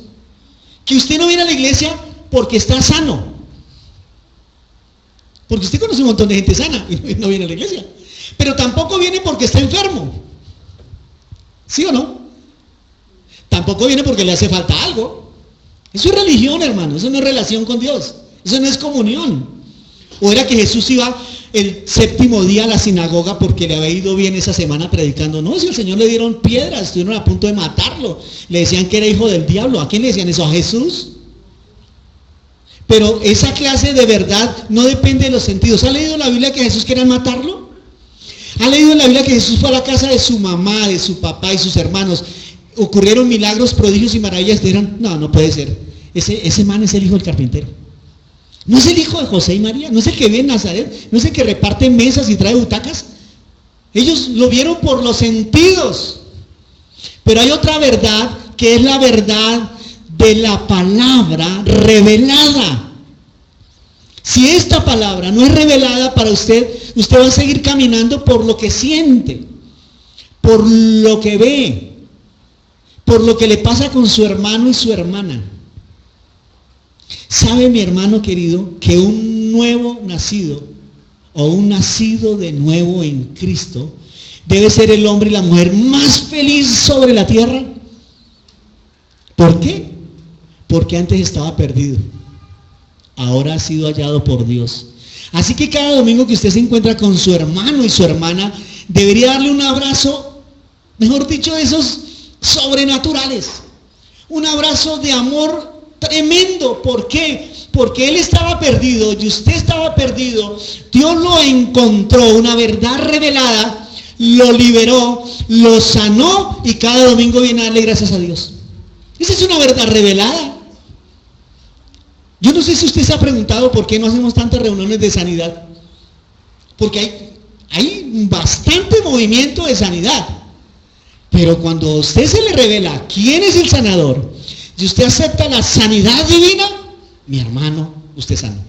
que usted no viene a la iglesia porque está sano. Porque usted conoce un montón de gente sana y no viene a la iglesia. Pero tampoco viene porque está enfermo. ¿Sí o no? Tampoco viene porque le hace falta algo. Eso es religión, hermano. Eso no es relación con Dios. Eso no es comunión. O era que Jesús iba el séptimo día a la sinagoga porque le había ido bien esa semana predicando. No, si al Señor le dieron piedras, estuvieron a punto de matarlo. Le decían que era hijo del diablo. ¿A quién le decían eso? ¿A Jesús? Pero esa clase de verdad no depende de los sentidos. ¿Ha leído la Biblia que Jesús querían matarlo? ¿Ha leído en la Biblia que Jesús fue a la casa de su mamá, de su papá y sus hermanos? Ocurrieron milagros, prodigios y maravillas. Dirán, no puede ser. Ese man es el hijo del carpintero. ¿No es el hijo de José y María? ¿No es el que vive en Nazaret? ¿No es el que reparte mesas y trae butacas? Ellos lo vieron por los sentidos. Pero hay otra verdad, que es la verdad de la palabra revelada. Si esta palabra no es revelada para usted, usted va a seguir caminando por lo que siente, por lo que ve, por lo que le pasa con su hermano y su hermana. ¿Sabe, mi hermano querido, que un nuevo nacido o un nacido de nuevo en Cristo debe ser el hombre y la mujer más feliz sobre la tierra? ¿Por qué? Porque antes estaba perdido. Ahora ha sido hallado por Dios. Así que cada domingo que usted se encuentra con su hermano y su hermana, debería darle un abrazo, mejor dicho, de esos sobrenaturales. Un abrazo de amor tremendo. ¿Por qué? Porque él estaba perdido y usted estaba perdido. Dios lo encontró, una verdad revelada, lo liberó, lo sanó y cada domingo viene a darle gracias a Dios. Esa es una verdad revelada. Yo no sé si usted se ha preguntado por qué no hacemos tantas reuniones de sanidad. Porque hay bastante movimiento de sanidad. Pero cuando a usted se le revela quién es el sanador y usted acepta la sanidad divina, mi hermano, usted sana.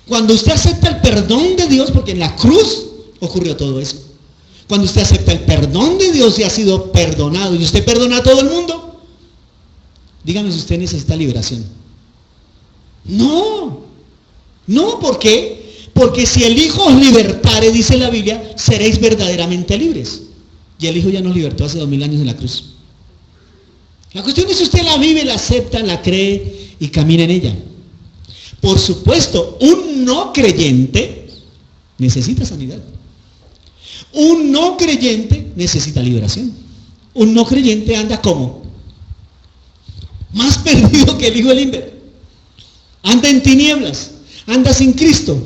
Cuando usted acepta el perdón de Dios, porque en la cruz ocurrió todo eso. Cuando usted acepta el perdón de Dios y ha sido perdonado y usted perdona a todo el mundo, dígame si usted necesita liberación. No, ¿por qué? Porque si el Hijo os libertare, dice la Biblia, seréis verdaderamente libres. Y el Hijo ya nos libertó hace 2000 años en la cruz. La cuestión es si usted la vive, la acepta, la cree y camina en ella. Por supuesto, un no creyente necesita sanidad. Un no creyente necesita liberación. Un no creyente anda como más perdido que el hijo del Inver. Anda en tinieblas, anda sin Cristo.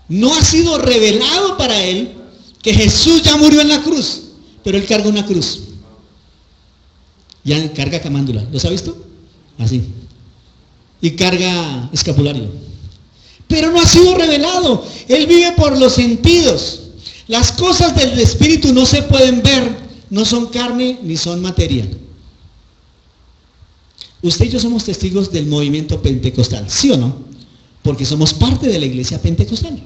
No ha sido revelado para él que Jesús ya murió en la cruz, pero él carga una cruz. Ya carga camándula, ¿los ha visto? Así. Y carga escapulario. Pero no ha sido revelado. Él vive por los sentidos. Las cosas del Espíritu no se pueden ver, no son carne ni son materia. Usted y yo somos testigos del movimiento pentecostal, ¿sí o no? Porque somos parte de la iglesia pentecostal.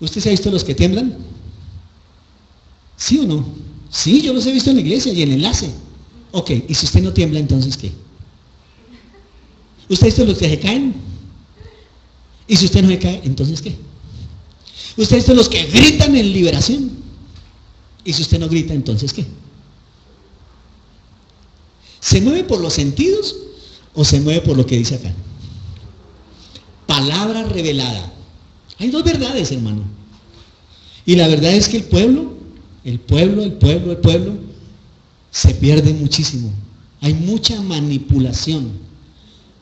¿Usted se ha visto los que tiemblan? ¿Sí o no? Sí, yo los he visto en la iglesia y en el enlace. Ok, y si usted no tiembla, entonces ¿qué? ¿Usted ha visto los que se caen? Y si usted no se cae, entonces ¿qué? ¿Usted ha visto los que gritan en liberación? Y si usted no grita, entonces ¿qué? ¿Se mueve por los sentidos o se mueve por lo que dice acá? Palabra revelada. Hay dos verdades, hermano. Y la verdad es que el pueblo se pierde muchísimo. Hay mucha manipulación.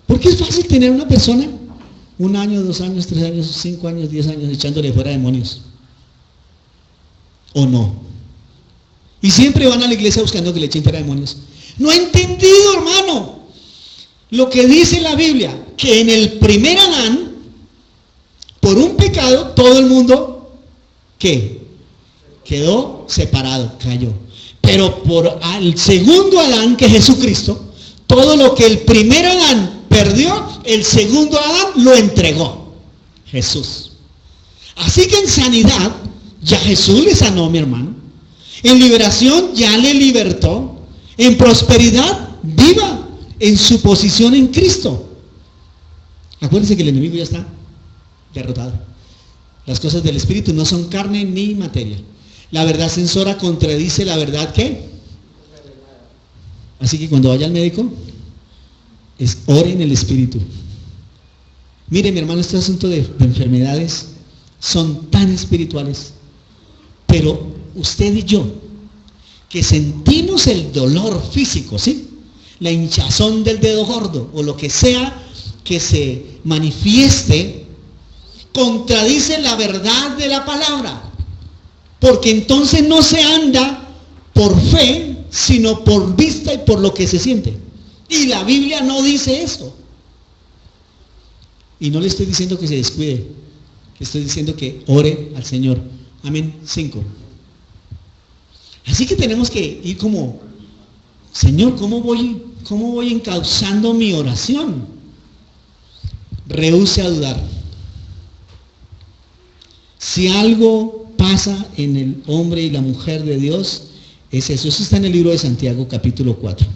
Porque es fácil tener una persona 1 año, 2 años, 3 años, 5 años, 10 años echándole fuera demonios. ¿O no? Y siempre van a la iglesia buscando que le echen fuera demonios. No he entendido, hermano, lo que dice la Biblia, que en el primer Adán, por un pecado, todo el mundo, ¿qué? Quedó separado, cayó. Pero por el segundo Adán, que es Jesucristo, todo lo que el primer Adán perdió, el segundo Adán lo entregó. Jesús. Así que en sanidad, ya Jesús le sanó, mi hermano. En liberación, ya le libertó. En prosperidad, viva en su posición en Cristo. Acuérdense que el enemigo ya está derrotado. Las cosas del Espíritu no son carne ni materia. La verdad censora contradice la verdad ¿qué? Así que cuando vaya al médico, ore en el Espíritu. Mire, mi hermano, este asunto de enfermedades son tan espirituales. Pero usted y yo, que sentimos el dolor físico, ¿sí? La hinchazón del dedo gordo o lo que sea que se manifieste, contradice la verdad de la palabra. Porque entonces no se anda por fe, sino por vista y por lo que se siente. Y la Biblia no dice eso. Y no le estoy diciendo que se descuide, que estoy diciendo que ore al Señor. Amén. 5. Así que tenemos que ir como, Señor, ¿cómo voy encauzando mi oración? rehúse a dudar. Si algo pasa en el hombre y la mujer de Dios, es eso. Eso está en el libro de Santiago, capítulo 4.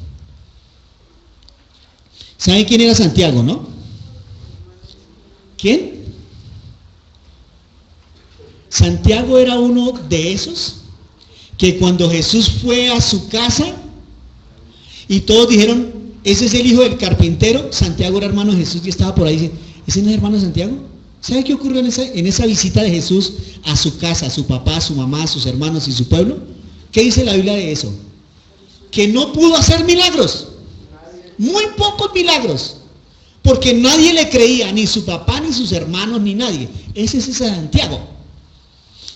¿Saben quién era Santiago, no? ¿Quién? Santiago era uno de esos que cuando Jesús fue a su casa y todos dijeron, ese es el hijo del carpintero, Santiago era hermano de Jesús y estaba por ahí, dice, ¿ese no es hermano de Santiago? ¿Sabe qué ocurrió en esa visita de Jesús a su casa, a su papá, a su mamá, a sus hermanos y su pueblo? ¿Qué dice la Biblia de eso? Que no pudo hacer milagros, muy pocos milagros, porque nadie le creía, ni su papá, ni sus hermanos, ni nadie. Ese es ese Santiago,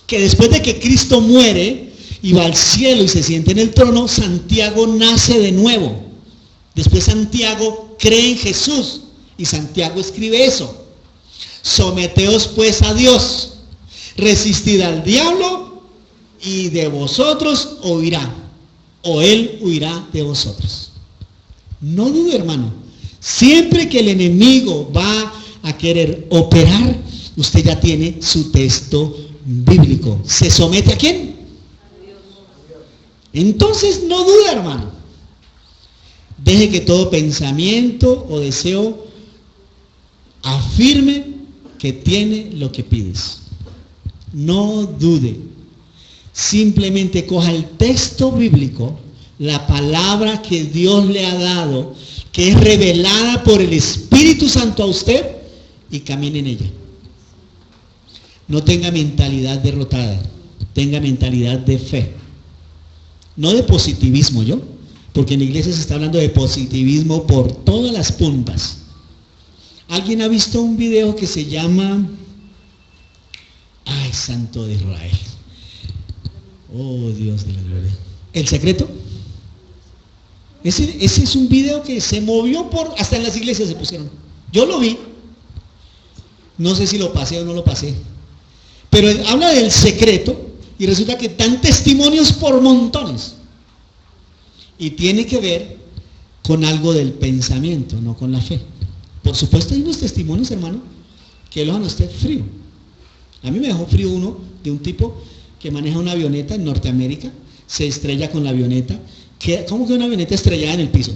que después de que Cristo muere y va al cielo y se siente en el trono, Santiago nace de nuevo. Después Santiago cree en Jesús y Santiago escribe eso. Someteos pues a Dios, resistid al diablo y de vosotros huirá, o él huirá de vosotros. No dude, hermano, siempre que el enemigo va a querer operar, usted ya tiene su texto bíblico. ¿Se somete a quién? Entonces no dude, hermano. Deje que todo pensamiento o deseo afirme que tiene lo que pides. No dude. Simplemente coja el texto bíblico, la palabra que Dios le ha dado, que es revelada por el Espíritu Santo a usted, y camine en ella. No tenga mentalidad derrotada, tenga mentalidad de fe. No de positivismo, porque en la iglesia se está hablando de positivismo por todas las puntas. ¿Alguien ha visto un video que se llama Ay, Santo de Israel? Oh, Dios de la gloria. ¿El secreto? Ese es un video que se movió hasta en las iglesias se pusieron. Yo lo vi. No sé si lo pasé o no lo pasé. Pero habla del secreto y resulta que dan testimonios por montones. Y tiene que ver con algo del pensamiento, no con la fe. Por supuesto hay unos testimonios, hermano, que lo dejan a usted frío. A mí me dejó frío uno de un tipo que maneja una avioneta en Norteamérica, se estrella con la avioneta. ¿Cómo que una avioneta estrellada en el piso?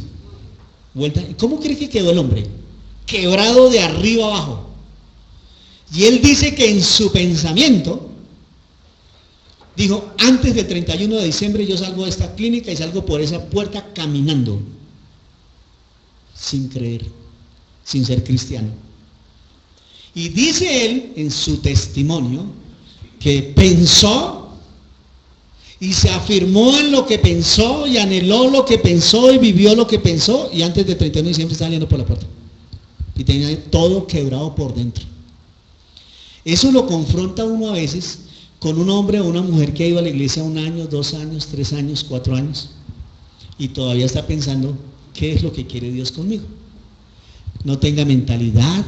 Vuelta. ¿Cómo cree que quedó el hombre? Quebrado de arriba abajo. Y él dice que en su pensamiento dijo, antes del 31 de diciembre yo salgo de esta clínica y salgo por esa puerta caminando, sin creer, sin ser cristiano. Y dice él en su testimonio que pensó y se afirmó en lo que pensó y anheló lo que pensó y vivió lo que pensó, y antes del 31 de diciembre estaba saliendo por la puerta y tenía todo quebrado por dentro. Eso lo confronta uno a veces con un hombre o una mujer que ha ido a la iglesia 1 año, 2 años, 3 años, 4 años y todavía está pensando qué es lo que quiere Dios conmigo. No tenga mentalidad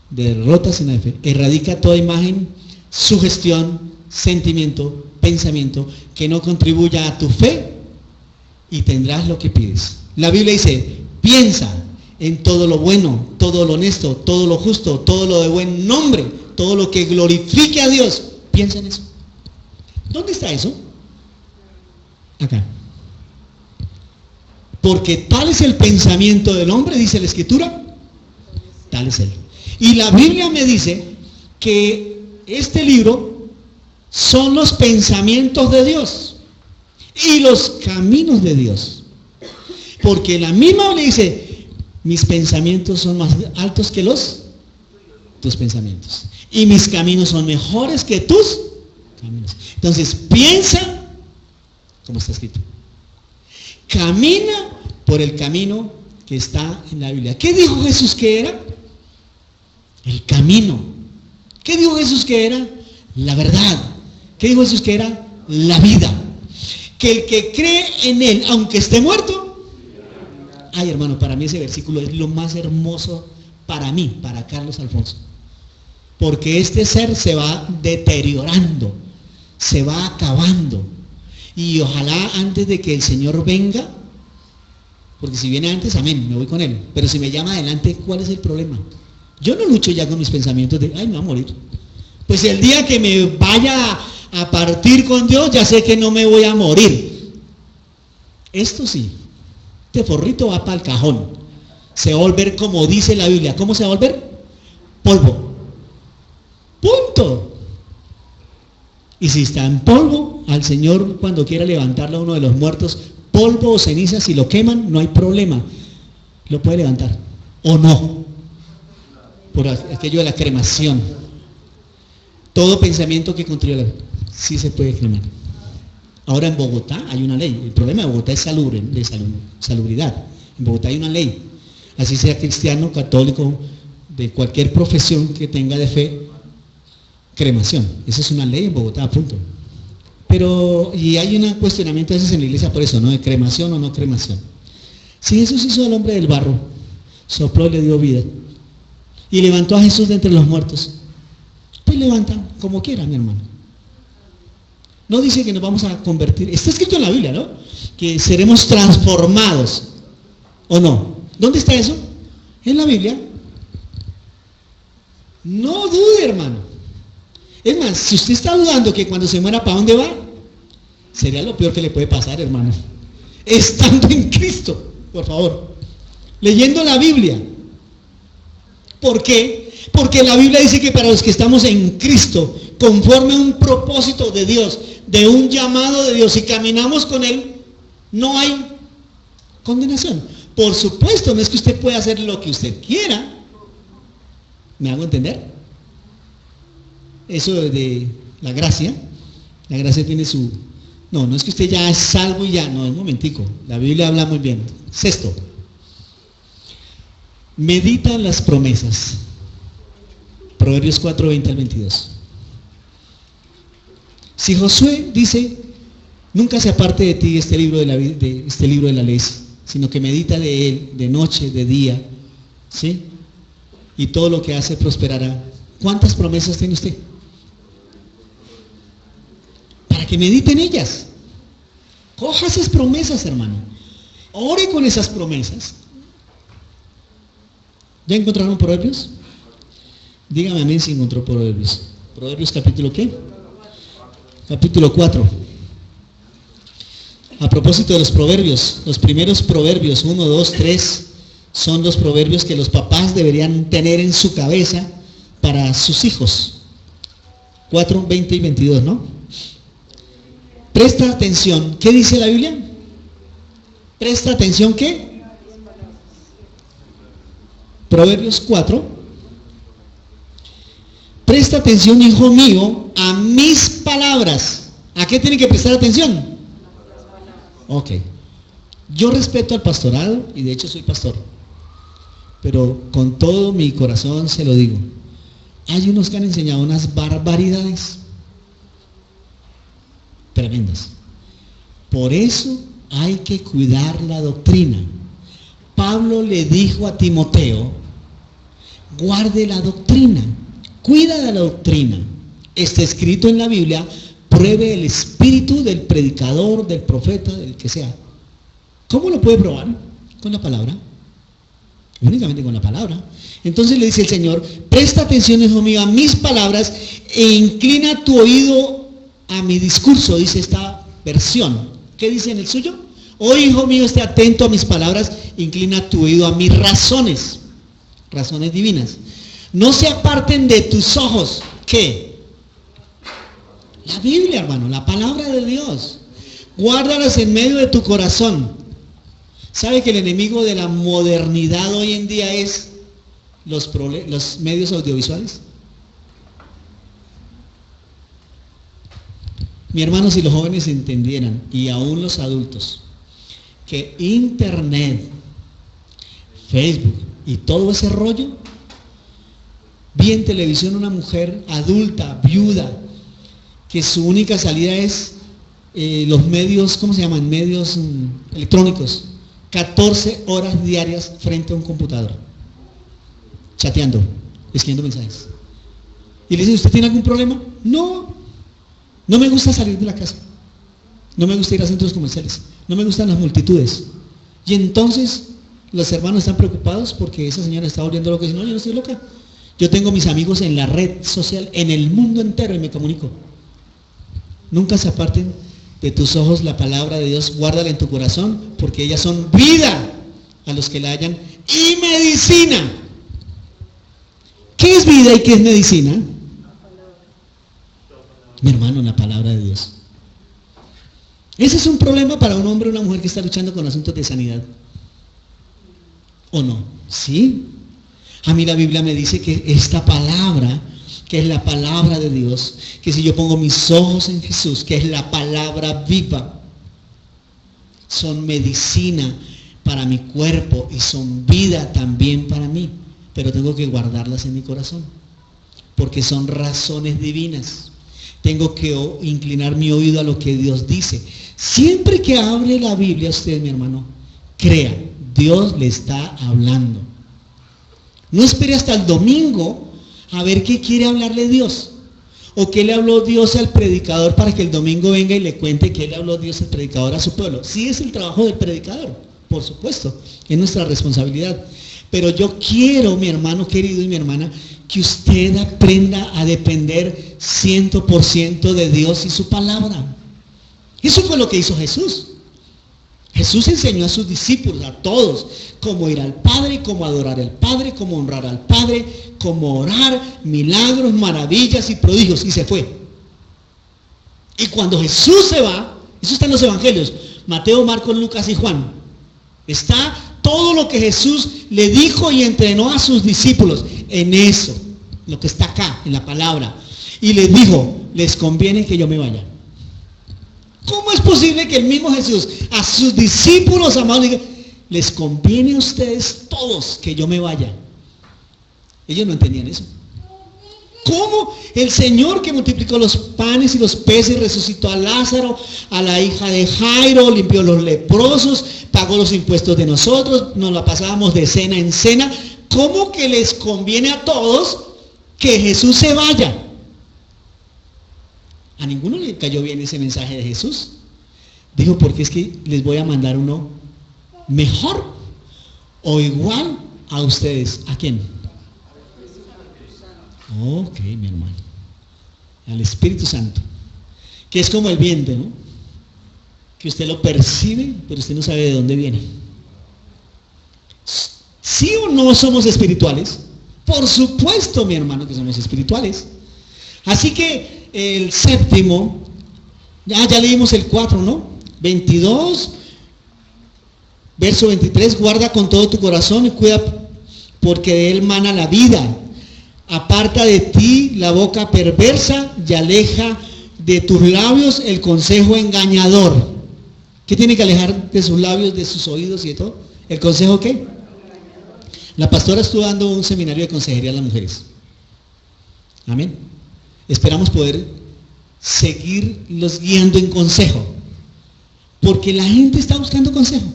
de derrota sino de fe. Erradica toda imagen, sugestión, sentimiento, pensamiento que no contribuya a tu fe y tendrás lo que pides. La Biblia dice, piensa en todo lo bueno, todo lo honesto, todo lo justo, todo lo de buen nombre, todo lo que glorifique a Dios. Piensa en eso. ¿Dónde está eso? Acá. Porque tal es el pensamiento del hombre, dice la Escritura, tal es él. Y la Biblia me dice que este libro son los pensamientos de Dios y los caminos de Dios. Porque la misma Biblia dice, mis pensamientos son más altos que tus pensamientos. Y mis caminos son mejores que tus caminos. Entonces, piensa, como está escrito. Camina por el camino que está en la Biblia. ¿Qué dijo Jesús que era? El camino. ¿Qué dijo Jesús que era? La verdad. ¿Qué dijo Jesús que era? La vida. Que el que cree en Él, aunque esté muerto. Ay, hermano, para mí ese versículo es lo más hermoso para mí, para Carlos Alfonso. Porque este ser se va deteriorando, se va acabando. Y ojalá antes de que el Señor venga, porque si viene antes, amén, me voy con Él. Pero si me llama adelante, ¿cuál es el problema? Yo no lucho ya con mis pensamientos de, ay, me voy a morir. Pues el día que me vaya a partir con Dios, ya sé que no me voy a morir. Esto sí, este forrito va para el cajón. Se va a volver como dice la Biblia. ¿Cómo se va a volver? Polvo. Punto. Y si está en polvo, al Señor cuando quiera levantarlo a uno de los muertos, polvo o ceniza, si lo queman, no hay problema. Lo puede levantar. O no. Por aquello de la cremación. Todo pensamiento que contribuya, sí se puede cremar. Ahora en Bogotá hay una ley. El problema de Bogotá es salubridad. En Bogotá hay una ley. Así sea cristiano, católico, de cualquier profesión que tenga de fe, cremación. Esa es una ley en Bogotá, punto. Pero, y hay un cuestionamiento a veces en la iglesia por eso, ¿no? De cremación o no cremación. Si Jesús hizo al hombre del barro, sopló y le dio vida, y levantó a Jesús de entre los muertos, pues levanta como quiera, mi hermano. No dice que nos vamos a convertir, está escrito en la Biblia, ¿no? Que seremos transformados, ¿o no? ¿Dónde está eso? En la Biblia. No dude, hermano. Es más, si usted está dudando que cuando se muera, ¿para dónde va? Sería lo peor que le puede pasar, hermano. Estando en Cristo, por favor. Leyendo la Biblia. ¿Por qué? Porque la Biblia dice que para los que estamos en Cristo, conforme a un propósito de Dios, de un llamado de Dios, y caminamos con Él, no hay condenación. Por supuesto, no es que usted pueda hacer lo que usted quiera. ¿Me hago entender? Eso de la gracia tiene su... No es que usted ya es salvo y ya, no, un momentico. La Biblia habla muy bien. Sexto, medita en las promesas. Proverbios 4, 20 al 22. Si Josué dice, nunca se aparte de ti este libro de la ley, sino que medita de él de noche, de día, ¿sí? Y todo lo que hace prosperará. ¿Cuántas promesas tiene usted? Para que medite en ellas. Coja esas promesas, hermano. Ore con esas promesas. ¿Ya encontraron Proverbios? Dígame a mí si encontró Proverbios. ¿Proverbios capítulo qué? Capítulo 4. A propósito de los proverbios, los primeros proverbios, 1, 2, 3, son los proverbios que los papás deberían tener en su cabeza para sus hijos. 4, 20 y 22, ¿no? Presta atención. ¿Qué dice la Biblia? Presta atención, ¿qué? Proverbios 4. Presta atención, hijo mío, a mis palabras. ¿A qué tiene que prestar atención? Ok. Yo respeto al pastorado y de hecho soy pastor. Pero con todo mi corazón se lo digo. Hay unos que han enseñado unas barbaridades tremendas. Por eso hay que cuidar la doctrina. Pablo le dijo a Timoteo, guarde la doctrina, cuida de la doctrina. Está escrito en la Biblia, pruebe el espíritu del predicador, del profeta, del que sea. ¿Cómo lo puede probar? Con la palabra. Únicamente con la palabra. Entonces le dice el Señor, presta atención, hijo mío, a mis palabras e inclina tu oído a mi discurso, dice esta versión. ¿Qué dice en el suyo? Oh, hijo mío, esté atento a mis palabras, inclina tu oído a mis razones, razones divinas. No se aparten de tus ojos. ¿Qué? La Biblia, hermano, la palabra de Dios. Guárdalas en medio de tu corazón. ¿Sabe que el enemigo de la modernidad hoy en día es los medios audiovisuales? Mi hermano, si los jóvenes entendieran, y aún los adultos, que Internet, Facebook y todo ese rollo, vi en televisión una mujer adulta, viuda, que su única salida es los medios, ¿cómo se llaman? Medios electrónicos. 14 horas diarias frente a un computador, chateando, escribiendo mensajes. Y le dicen, ¿usted tiene algún problema? No me gusta salir de la casa, no me gusta ir a centros comerciales, no me gustan las multitudes. Y entonces los hermanos están preocupados porque esa señora está volviendo loca y dice, no, yo no estoy loca, Yo tengo mis amigos en la red social, en el mundo entero, y me comunico. Nunca se aparten de tus ojos la palabra de Dios, guárdala en tu corazón, porque ellas son vida a los que la hallan y medicina. ¿Qué es vida y qué es medicina? Mi hermano, la palabra de Dios. Ese es un problema para un hombre o una mujer que está luchando con asuntos de sanidad. ¿O no? ¿Sí? A mí la Biblia me dice que esta palabra, que es la palabra de Dios, que si yo pongo mis ojos en Jesús, que es la palabra viva, son medicina para mi cuerpo y son vida también para mí. Pero tengo que guardarlas en mi corazón, porque son razones divinas. Tengo que inclinar mi oído a lo que Dios dice. Siempre que hable la Biblia, usted, mi hermano, crea, Dios le está hablando. No espere hasta el domingo a ver qué quiere hablarle Dios, o qué le habló Dios al predicador para que el domingo venga y le cuente qué le habló Dios al predicador a su pueblo. Sí, es el trabajo del predicador, por supuesto, es nuestra responsabilidad. Pero yo quiero, mi hermano querido y mi hermana, que usted aprenda a depender 100% de Dios y su palabra. Eso fue lo que hizo Jesús. Jesús enseñó a sus discípulos, a todos, cómo ir al Padre, cómo adorar al Padre, cómo honrar al Padre, cómo orar, milagros, maravillas y prodigios, y se fue. Y cuando Jesús se va, eso está en los evangelios, Mateo, Marcos, Lucas y Juan, está todo lo que Jesús le dijo y entrenó a sus discípulos en eso, lo que está acá, en la palabra. Y les dijo, les conviene que yo me vaya. ¿Cómo es posible que el mismo Jesús a sus discípulos amados diga, les conviene a ustedes todos que yo me vaya? Ellos no entendían eso. ¿Cómo el Señor que multiplicó los panes y los peces, resucitó a Lázaro, a la hija de Jairo, limpió los leprosos, pagó los impuestos de nosotros, nos la pasábamos de cena en cena? ¿Cómo que les conviene a todos que Jesús se vaya? A ninguno le cayó bien ese mensaje de Jesús. Dijo, porque es que les voy a mandar uno mejor o igual a ustedes. ¿A quién? Ok, mi hermano. Al Espíritu Santo. Que es como el viento, ¿no? Que usted lo percibe, pero usted no sabe de dónde viene. ¿Sí o no somos espirituales? Por supuesto, mi hermano, que somos espirituales. Así que el séptimo, ya leímos el 4, ¿no? 22, verso 23, guarda con todo tu corazón y cuida, porque de él mana la vida. Aparta de ti la boca perversa y aleja de tus labios el consejo engañador. ¿Qué tiene que alejar de sus labios, de sus oídos y de todo? ¿El consejo qué? La pastora estuvo dando un seminario de consejería a las mujeres. Amén. Esperamos poder seguirlos guiando en consejo, porque la gente está buscando consejo.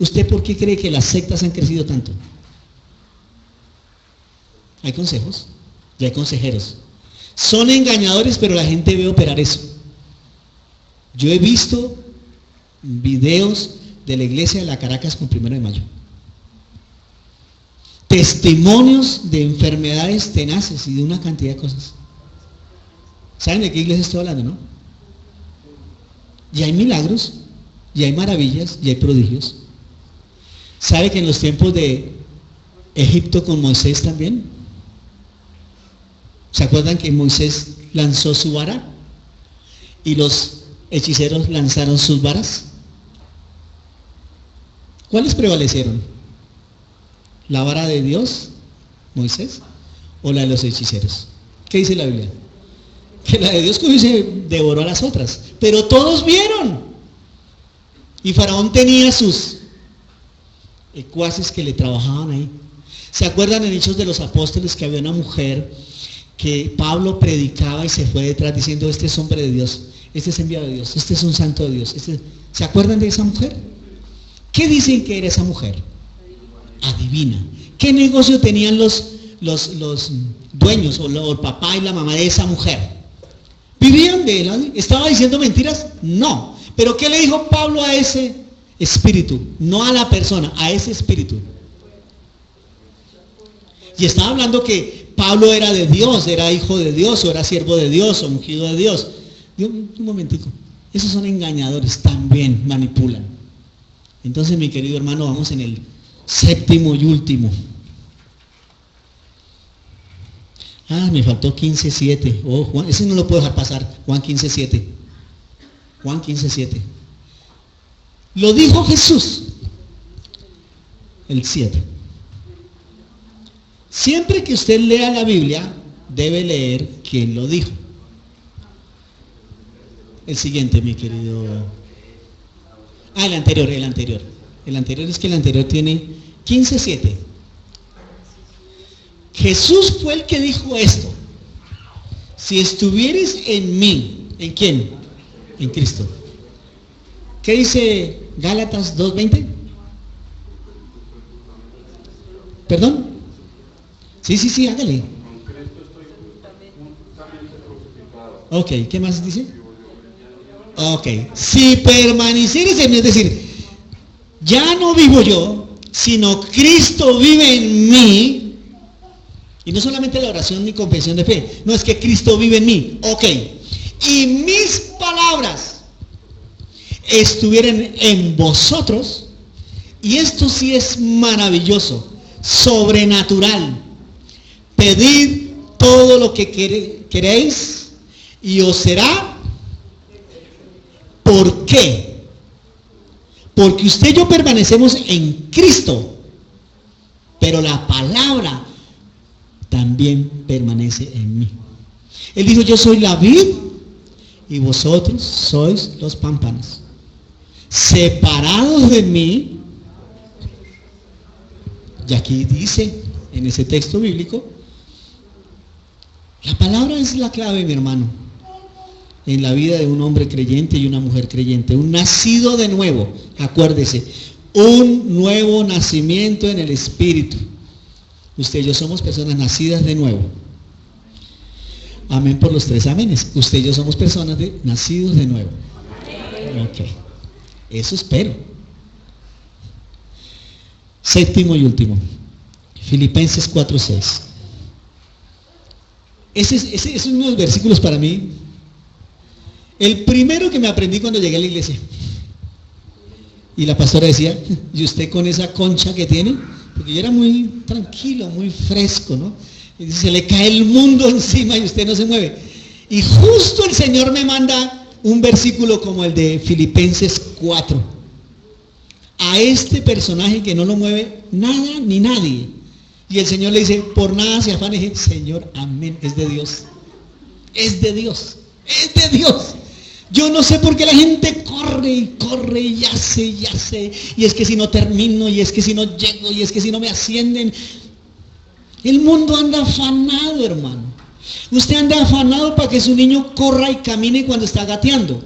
¿Usted por qué cree que las sectas han crecido tanto? Hay consejos y hay consejeros. Son engañadores, pero la gente ve operar eso. Yo he visto videos de la iglesia de la Caracas con 1 de mayo. Testimonios de enfermedades tenaces y de una cantidad de cosas. ¿Saben de qué iglesia estoy hablando, no? Y hay milagros, y hay maravillas, y hay prodigios. ¿Sabe que en los tiempos de Egipto con Moisés también? ¿Se acuerdan que Moisés lanzó su vara? Y los hechiceros lanzaron sus varas. ¿Cuáles prevalecieron? ¿La vara de Dios, Moisés, o la de los hechiceros? ¿Qué dice la Biblia? Que la de Dios cogió y se devoró a las otras. Pero todos vieron. Y Faraón tenía sus ecuaces que le trabajaban ahí. ¿Se acuerdan en Hechos de los Apóstoles que había una mujer que Pablo predicaba y se fue detrás diciendo, este es hombre de Dios, este es enviado de Dios, este es un santo de Dios? ¿Se acuerdan de esa mujer? ¿Qué dicen que era esa mujer? Adivina. ¿Qué negocio tenían los dueños o el papá y la mamá de esa mujer? ¿Vivían de él? ¿Estaba diciendo mentiras? No. ¿Pero qué le dijo Pablo a ese espíritu? No a la persona, a ese espíritu. Y estaba hablando que Pablo era de Dios, era hijo de Dios, o era siervo de Dios, o ungido de Dios. Un momentico. Esos son engañadores, también manipulan. Entonces, mi querido hermano, vamos en el séptimo y último. Me faltó 15:7. Oh, Juan, ese no lo puedo dejar pasar. Juan 15:7. Juan 15:7. Lo dijo Jesús. El 7. Siempre que usted lea la Biblia, debe leer quién lo dijo. El siguiente, mi querido. El anterior. El anterior es que el anterior tiene 15:7. Jesús fue el que dijo esto. Si estuvieres en mí, ¿en quién? En Cristo. ¿Qué dice Gálatas 2:20? ¿Perdón? Sí, hágale. Ok, ¿qué más dice? Ok, si permanecieres en mí, es decir, ya no vivo yo, sino Cristo vive en mí. Y no solamente la oración ni confesión de fe, no, es que Cristo vive en mí. Ok, y mis palabras estuvieran en vosotros, y esto sí es maravilloso, sobrenatural. Pedid todo lo que queréis y os será. ¿Por qué? Porque usted y yo permanecemos en Cristo, pero la palabra también permanece en mí. Él dijo, yo soy la vid y vosotros sois los pámpanos. Separados de mí, y aquí dice en ese texto bíblico, la palabra es la clave, mi hermano, en la vida de un hombre creyente y una mujer creyente, un nacido de nuevo. Acuérdese, un nuevo nacimiento en el Espíritu. Usted y yo somos personas nacidas de nuevo. Amén por los 3 amenes. Usted y yo somos personas nacidos de nuevo. Ok, eso espero. Séptimo y último, Filipenses 4:6. Ese es uno de los versículos para mí. El primero que me aprendí cuando llegué a la iglesia. Y la pastora decía, ¿y usted con esa concha que tiene? Porque yo era muy tranquilo, muy fresco, ¿no? Y dice, se le cae el mundo encima y usted no se mueve. Y justo el Señor me manda un versículo como el de Filipenses 4. A este personaje que no lo mueve nada ni nadie. Y el Señor le dice, por nada se afane. Y dije, Señor, amén, es de Dios. Es de Dios. Es de Dios. Yo no sé por qué la gente corre y hace. Y es que si no termino, y es que si no llego, y es que si no me ascienden. El mundo anda afanado, hermano. Usted anda afanado para que su niño corra y camine cuando está gateando.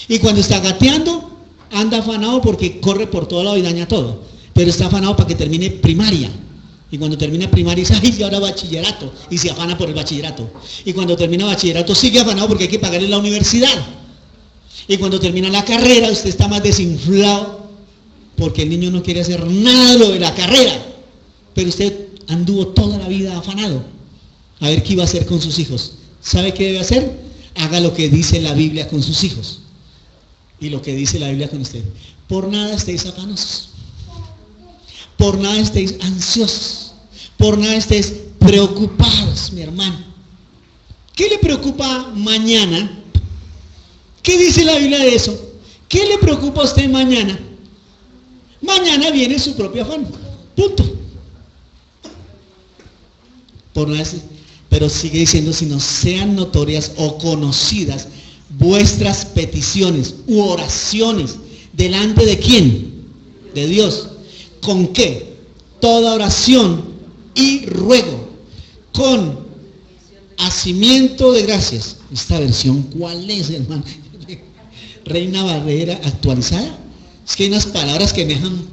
Y cuando está gateando, anda afanado porque corre por todo lado y daña todo. Pero está afanado para que termine primaria. Y cuando termina primaria dice, ay, y ahora bachillerato. Y se afana por el bachillerato. Y cuando termina bachillerato sigue afanado porque hay que pagarle la universidad. Y cuando termina la carrera, usted está más desinflado porque el niño no quiere hacer nada de lo de la carrera. Pero usted anduvo toda la vida afanado a ver qué iba a hacer con sus hijos. ¿Sabe qué debe hacer? Haga lo que dice la Biblia con sus hijos. Y lo que dice la Biblia con usted. Por nada estéis afanosos. Por nada estéis ansiosos. Por nada estéis preocupados, mi hermano. ¿Qué le preocupa mañana? ¿Qué dice la Biblia de eso? ¿Qué le preocupa a usted mañana? Mañana viene su propio afán. Punto. Por nada, pero sigue diciendo, si no sean notorias o conocidas vuestras peticiones u oraciones delante de quién? De Dios. ¿Con qué? Toda oración y ruego con hacimiento de gracias. Esta versión, ¿cuál es, hermano? Reina Valera actualizada. Es que hay unas palabras que me dejan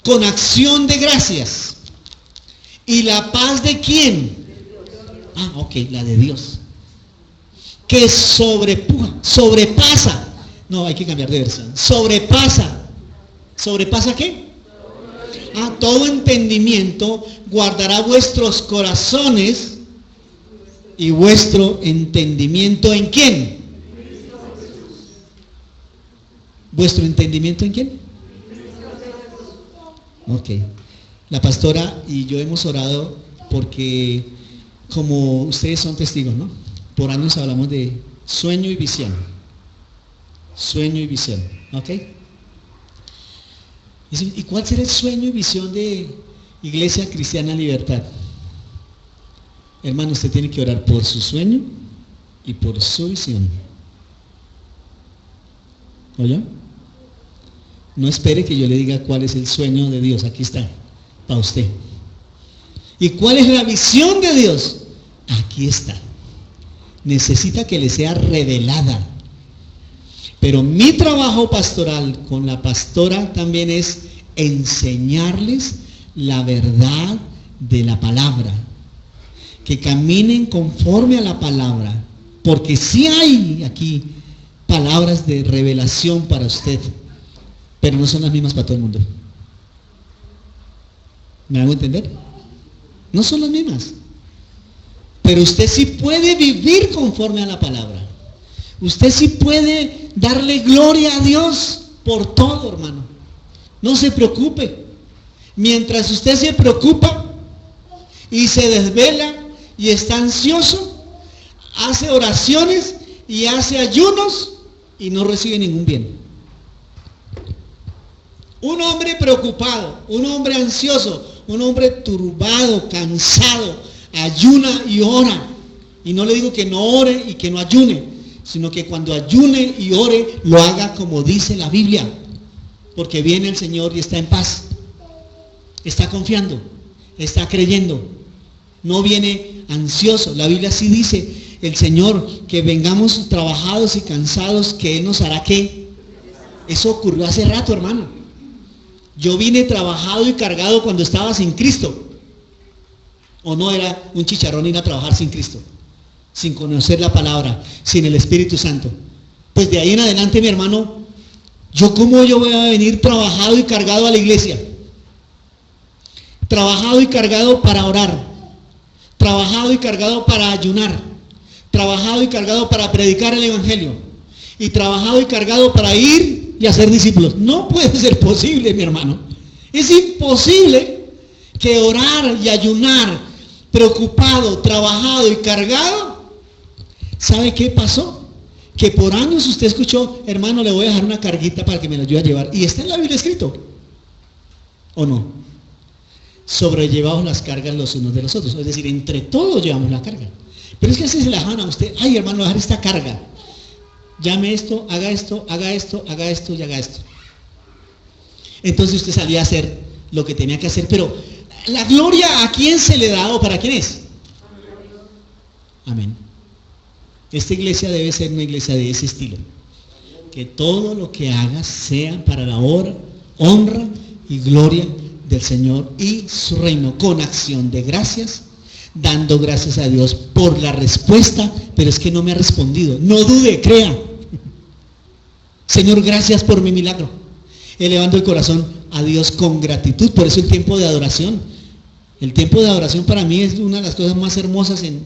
con acción de gracias. ¿Y la paz de quién? Ok, la de Dios. Que sobrepasa. No, hay que cambiar de versión. Sobrepasa. ¿Sobrepasa qué? Todo entendimiento guardará vuestros corazones y vuestro entendimiento ¿en quién? ¿Vuestro entendimiento en quién? Ok. La pastora y yo hemos orado porque, como ustedes son testigos, ¿no? Por años hablamos de sueño y visión. Sueño y visión. ¿Ok? ¿Y cuál será el sueño y visión de Iglesia Cristiana Libertad? Hermano, usted tiene que orar por su sueño y por su visión. ¿Oyó? No espere que yo le diga cuál es el sueño de Dios. Aquí está, para usted. ¿Y cuál es la visión de Dios? Aquí está. Necesita que le sea revelada. Pero mi trabajo pastoral con la pastora también es enseñarles la verdad de la palabra. Que caminen conforme a la palabra. Porque sí hay aquí palabras de revelación para usted. Pero no son las mismas para todo el mundo. ¿Me hago entender? No son las mismas. Pero usted sí puede vivir conforme a la palabra. Usted sí puede darle gloria a Dios por todo, hermano. No se preocupe. Mientras usted se preocupa y se desvela y está ansioso, hace oraciones y hace ayunos y no recibe ningún bien. Un hombre preocupado, un hombre ansioso, un hombre turbado, cansado, ayuna y ora. Y no le digo que no ore y que no ayune, sino que cuando ayune y ore, lo haga como dice la Biblia. Porque viene el Señor y está en paz. Está confiando, está creyendo. No viene ansioso. La Biblia sí dice, el Señor, que vengamos trabajados y cansados, que Él nos hará ¿qué? Eso ocurrió hace rato, hermano. Yo vine trabajado y cargado cuando estaba sin Cristo. ¿O no era un chicharrón ir a trabajar sin Cristo? Sin conocer la palabra, sin el Espíritu Santo. Pues de ahí en adelante, mi hermano, ¿cómo yo voy a venir trabajado y cargado a la iglesia? Trabajado y cargado para orar. Trabajado y cargado para ayunar. Trabajado y cargado para predicar el Evangelio. Y trabajado y cargado para ir y hacer discípulos. No puede ser posible, mi hermano. Es imposible que orar y ayunar, preocupado, trabajado y cargado. ¿Sabe qué pasó? Que por años usted escuchó, hermano, le voy a dejar una carguita para que me la ayude a llevar. Y está en la Biblia escrito. ¿O no? Sobrellevados las cargas los unos de los otros. Es decir, entre todos llevamos la carga. Pero es que así se la dejan a usted. Ay, hermano, dejar esta carga. Llame esto, haga esto, haga esto, haga esto y haga esto. Entonces usted salía a hacer lo que tenía que hacer, pero la gloria ¿a quién se le da o para quién es? Amén. Esta iglesia debe ser una iglesia de ese estilo. Que todo lo que haga sea para la honra y gloria del Señor y su reino, con acción de gracias, dando gracias a Dios por la respuesta, pero es que no me ha respondido. No dude, crea. Señor, gracias por mi milagro. Elevando el corazón a Dios con gratitud. Por eso el tiempo de adoración. El tiempo de adoración para mí es una de las cosas más hermosas en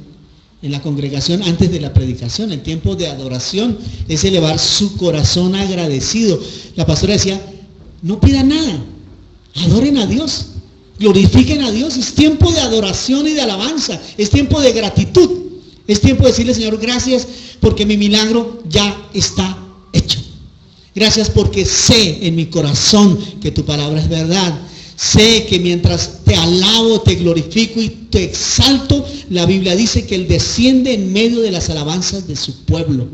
la congregación antes de la predicación. El tiempo de adoración es elevar su corazón agradecido. La pastora decía, no pidan nada, adoren a Dios, glorifiquen a Dios. Es tiempo de adoración y de alabanza, es tiempo de gratitud, es tiempo de decirle, Señor, gracias porque mi milagro ya está hecho. Gracias porque sé en mi corazón que tu palabra es verdad. Sé que mientras te alabo, te glorifico y te exalto, la Biblia dice que Él desciende en medio de las alabanzas de su pueblo.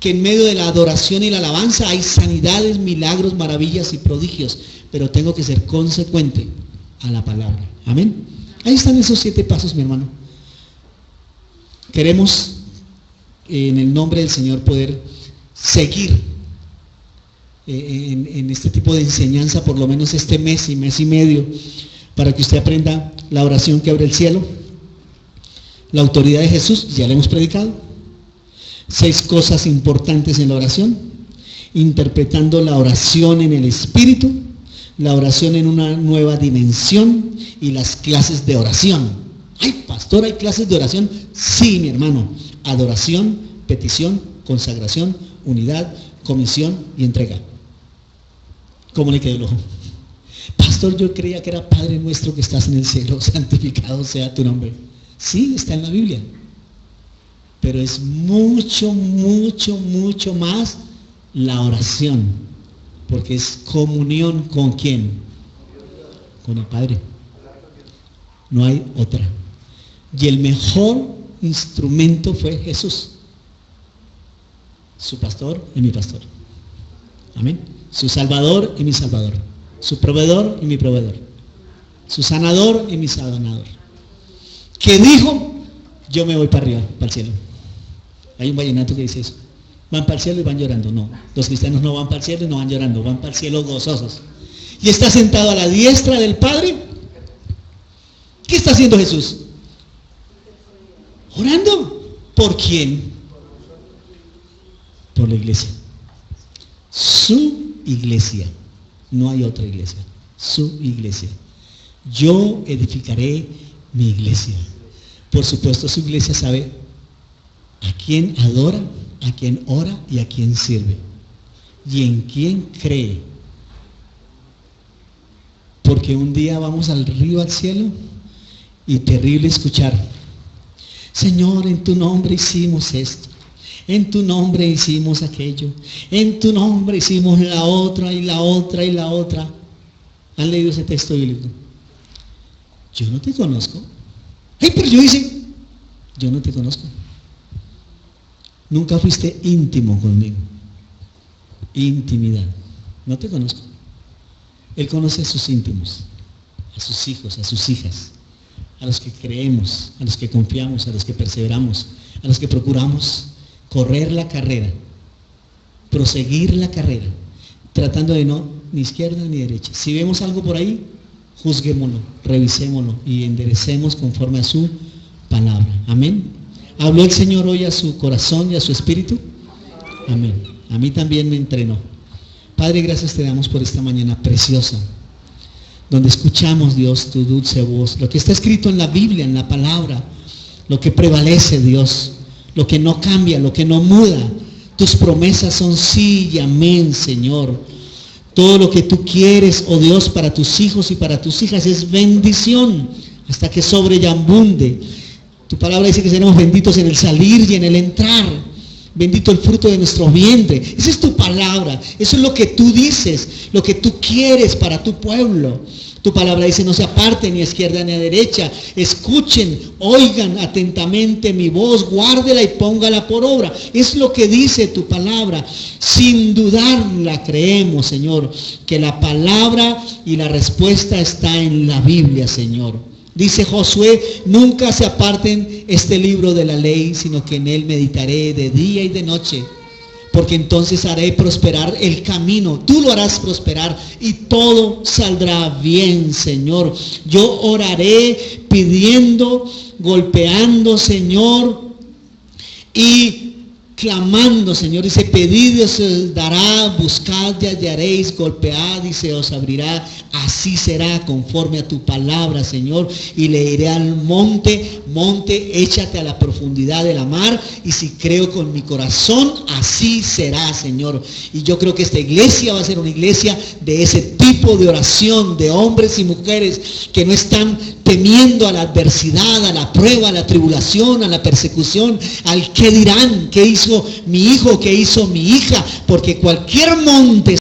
Que en medio de la adoración y la alabanza hay sanidades, milagros, maravillas y prodigios. Pero tengo que ser consecuente a la palabra. Amén. Ahí están esos 7 pasos, mi hermano. Queremos, en el nombre del Señor, poder seguir en este tipo de enseñanza, por lo menos este mes y mes y medio, para que usted aprenda la oración que abre el cielo, la autoridad de Jesús, ya le hemos predicado, 6 cosas importantes en la oración, interpretando la oración en el Espíritu, la oración en una nueva dimensión y las clases de oración. ¡Ay, pastor, hay clases de oración! Sí, mi hermano. Adoración, petición, consagración, unidad, comisión y entrega. ¿Cómo le quedó el ojo? Pastor, yo creía que era Padre nuestro que estás en el cielo, santificado sea tu nombre. Sí, está en la Biblia. Pero es mucho, mucho, mucho más la oración. Porque es comunión con ¿quién? Con el Padre. No hay otra. Y el mejor instrumento fue Jesús. Su pastor y mi pastor. Amén. Su salvador y mi salvador. Su proveedor y mi proveedor. Su sanador y mi sanador. Que dijo, yo me voy para arriba, para el cielo. Hay un vallenato que dice eso. Van para el cielo y van llorando. No, los cristianos no van para el cielo y no van llorando, van para el cielo gozosos. Y está sentado a la diestra del Padre. ¿Qué está haciendo Jesús? Orando. ¿Por quién? Por la iglesia. Su iglesia. No hay otra iglesia. Su iglesia. Yo edificaré mi iglesia. Por supuesto, su iglesia sabe a quién adora, a quién ora y a quién sirve. Y en quién cree. Porque un día vamos al río, al cielo, y terrible escuchar: Señor, en tu nombre hicimos esto, en tu nombre hicimos aquello, en tu nombre hicimos la otra y la otra y la otra. ¿Han leído ese texto bíblico? Yo no te conozco. ¡Ay, pero yo hice! Yo no te conozco. Nunca fuiste íntimo conmigo. Intimidad. No te conozco. Él conoce a sus íntimos, a sus hijos, a sus hijas, a los que creemos, a los que confiamos, a los que perseveramos, a los que procuramos correr la carrera, proseguir la carrera, tratando de no ni izquierda ni derecha. Si vemos algo por ahí, juzguémoslo, revisémoslo y enderecemos conforme a su palabra. Amén. ¿Habló el Señor hoy a su corazón y a su espíritu? Amén. A mí también me entrenó. Padre, gracias te damos por esta mañana preciosa, donde escuchamos, Dios, tu dulce voz, lo que está escrito en la Biblia, en la palabra, lo que prevalece, Dios, lo que no cambia, lo que no muda. Tus promesas son sí y amén, Señor. Todo lo que tú quieres, oh Dios, para tus hijos y para tus hijas es bendición, hasta que sobre y abunde. Tu palabra dice que seremos benditos en el salir y en el entrar. Bendito el fruto de nuestro vientre. Esa es tu palabra. Eso es lo que tú dices, lo que tú quieres para tu pueblo. Tu palabra dice: no se aparten ni a izquierda ni a derecha. Escuchen, oigan atentamente mi voz, guárdela y póngala por obra. Es lo que dice tu palabra. Sin dudarla creemos, Señor, que la palabra y la respuesta está en la Biblia, Señor. Dice Josué: nunca se aparten este libro de la ley, sino que en él meditaré de día y de noche, porque entonces haré prosperar el camino. Tú lo harás prosperar y todo saldrá bien, Señor. Yo oraré pidiendo, golpeando, Señor, y clamando, Señor. Dice: pedid y os dará, buscad y hallaréis, golpead y se os abrirá. Así será conforme a tu palabra, Señor. Y le diré al monte: monte, échate a la profundidad de la mar. Y si creo con mi corazón, así será, Señor. Y yo creo que esta iglesia va a ser una iglesia de ese tipo de oración, de hombres y mujeres que no están temiendo a la adversidad, a la prueba, a la tribulación, a la persecución, al qué dirán, qué hizo mi hijo, qué hizo mi hija, porque cualquier monte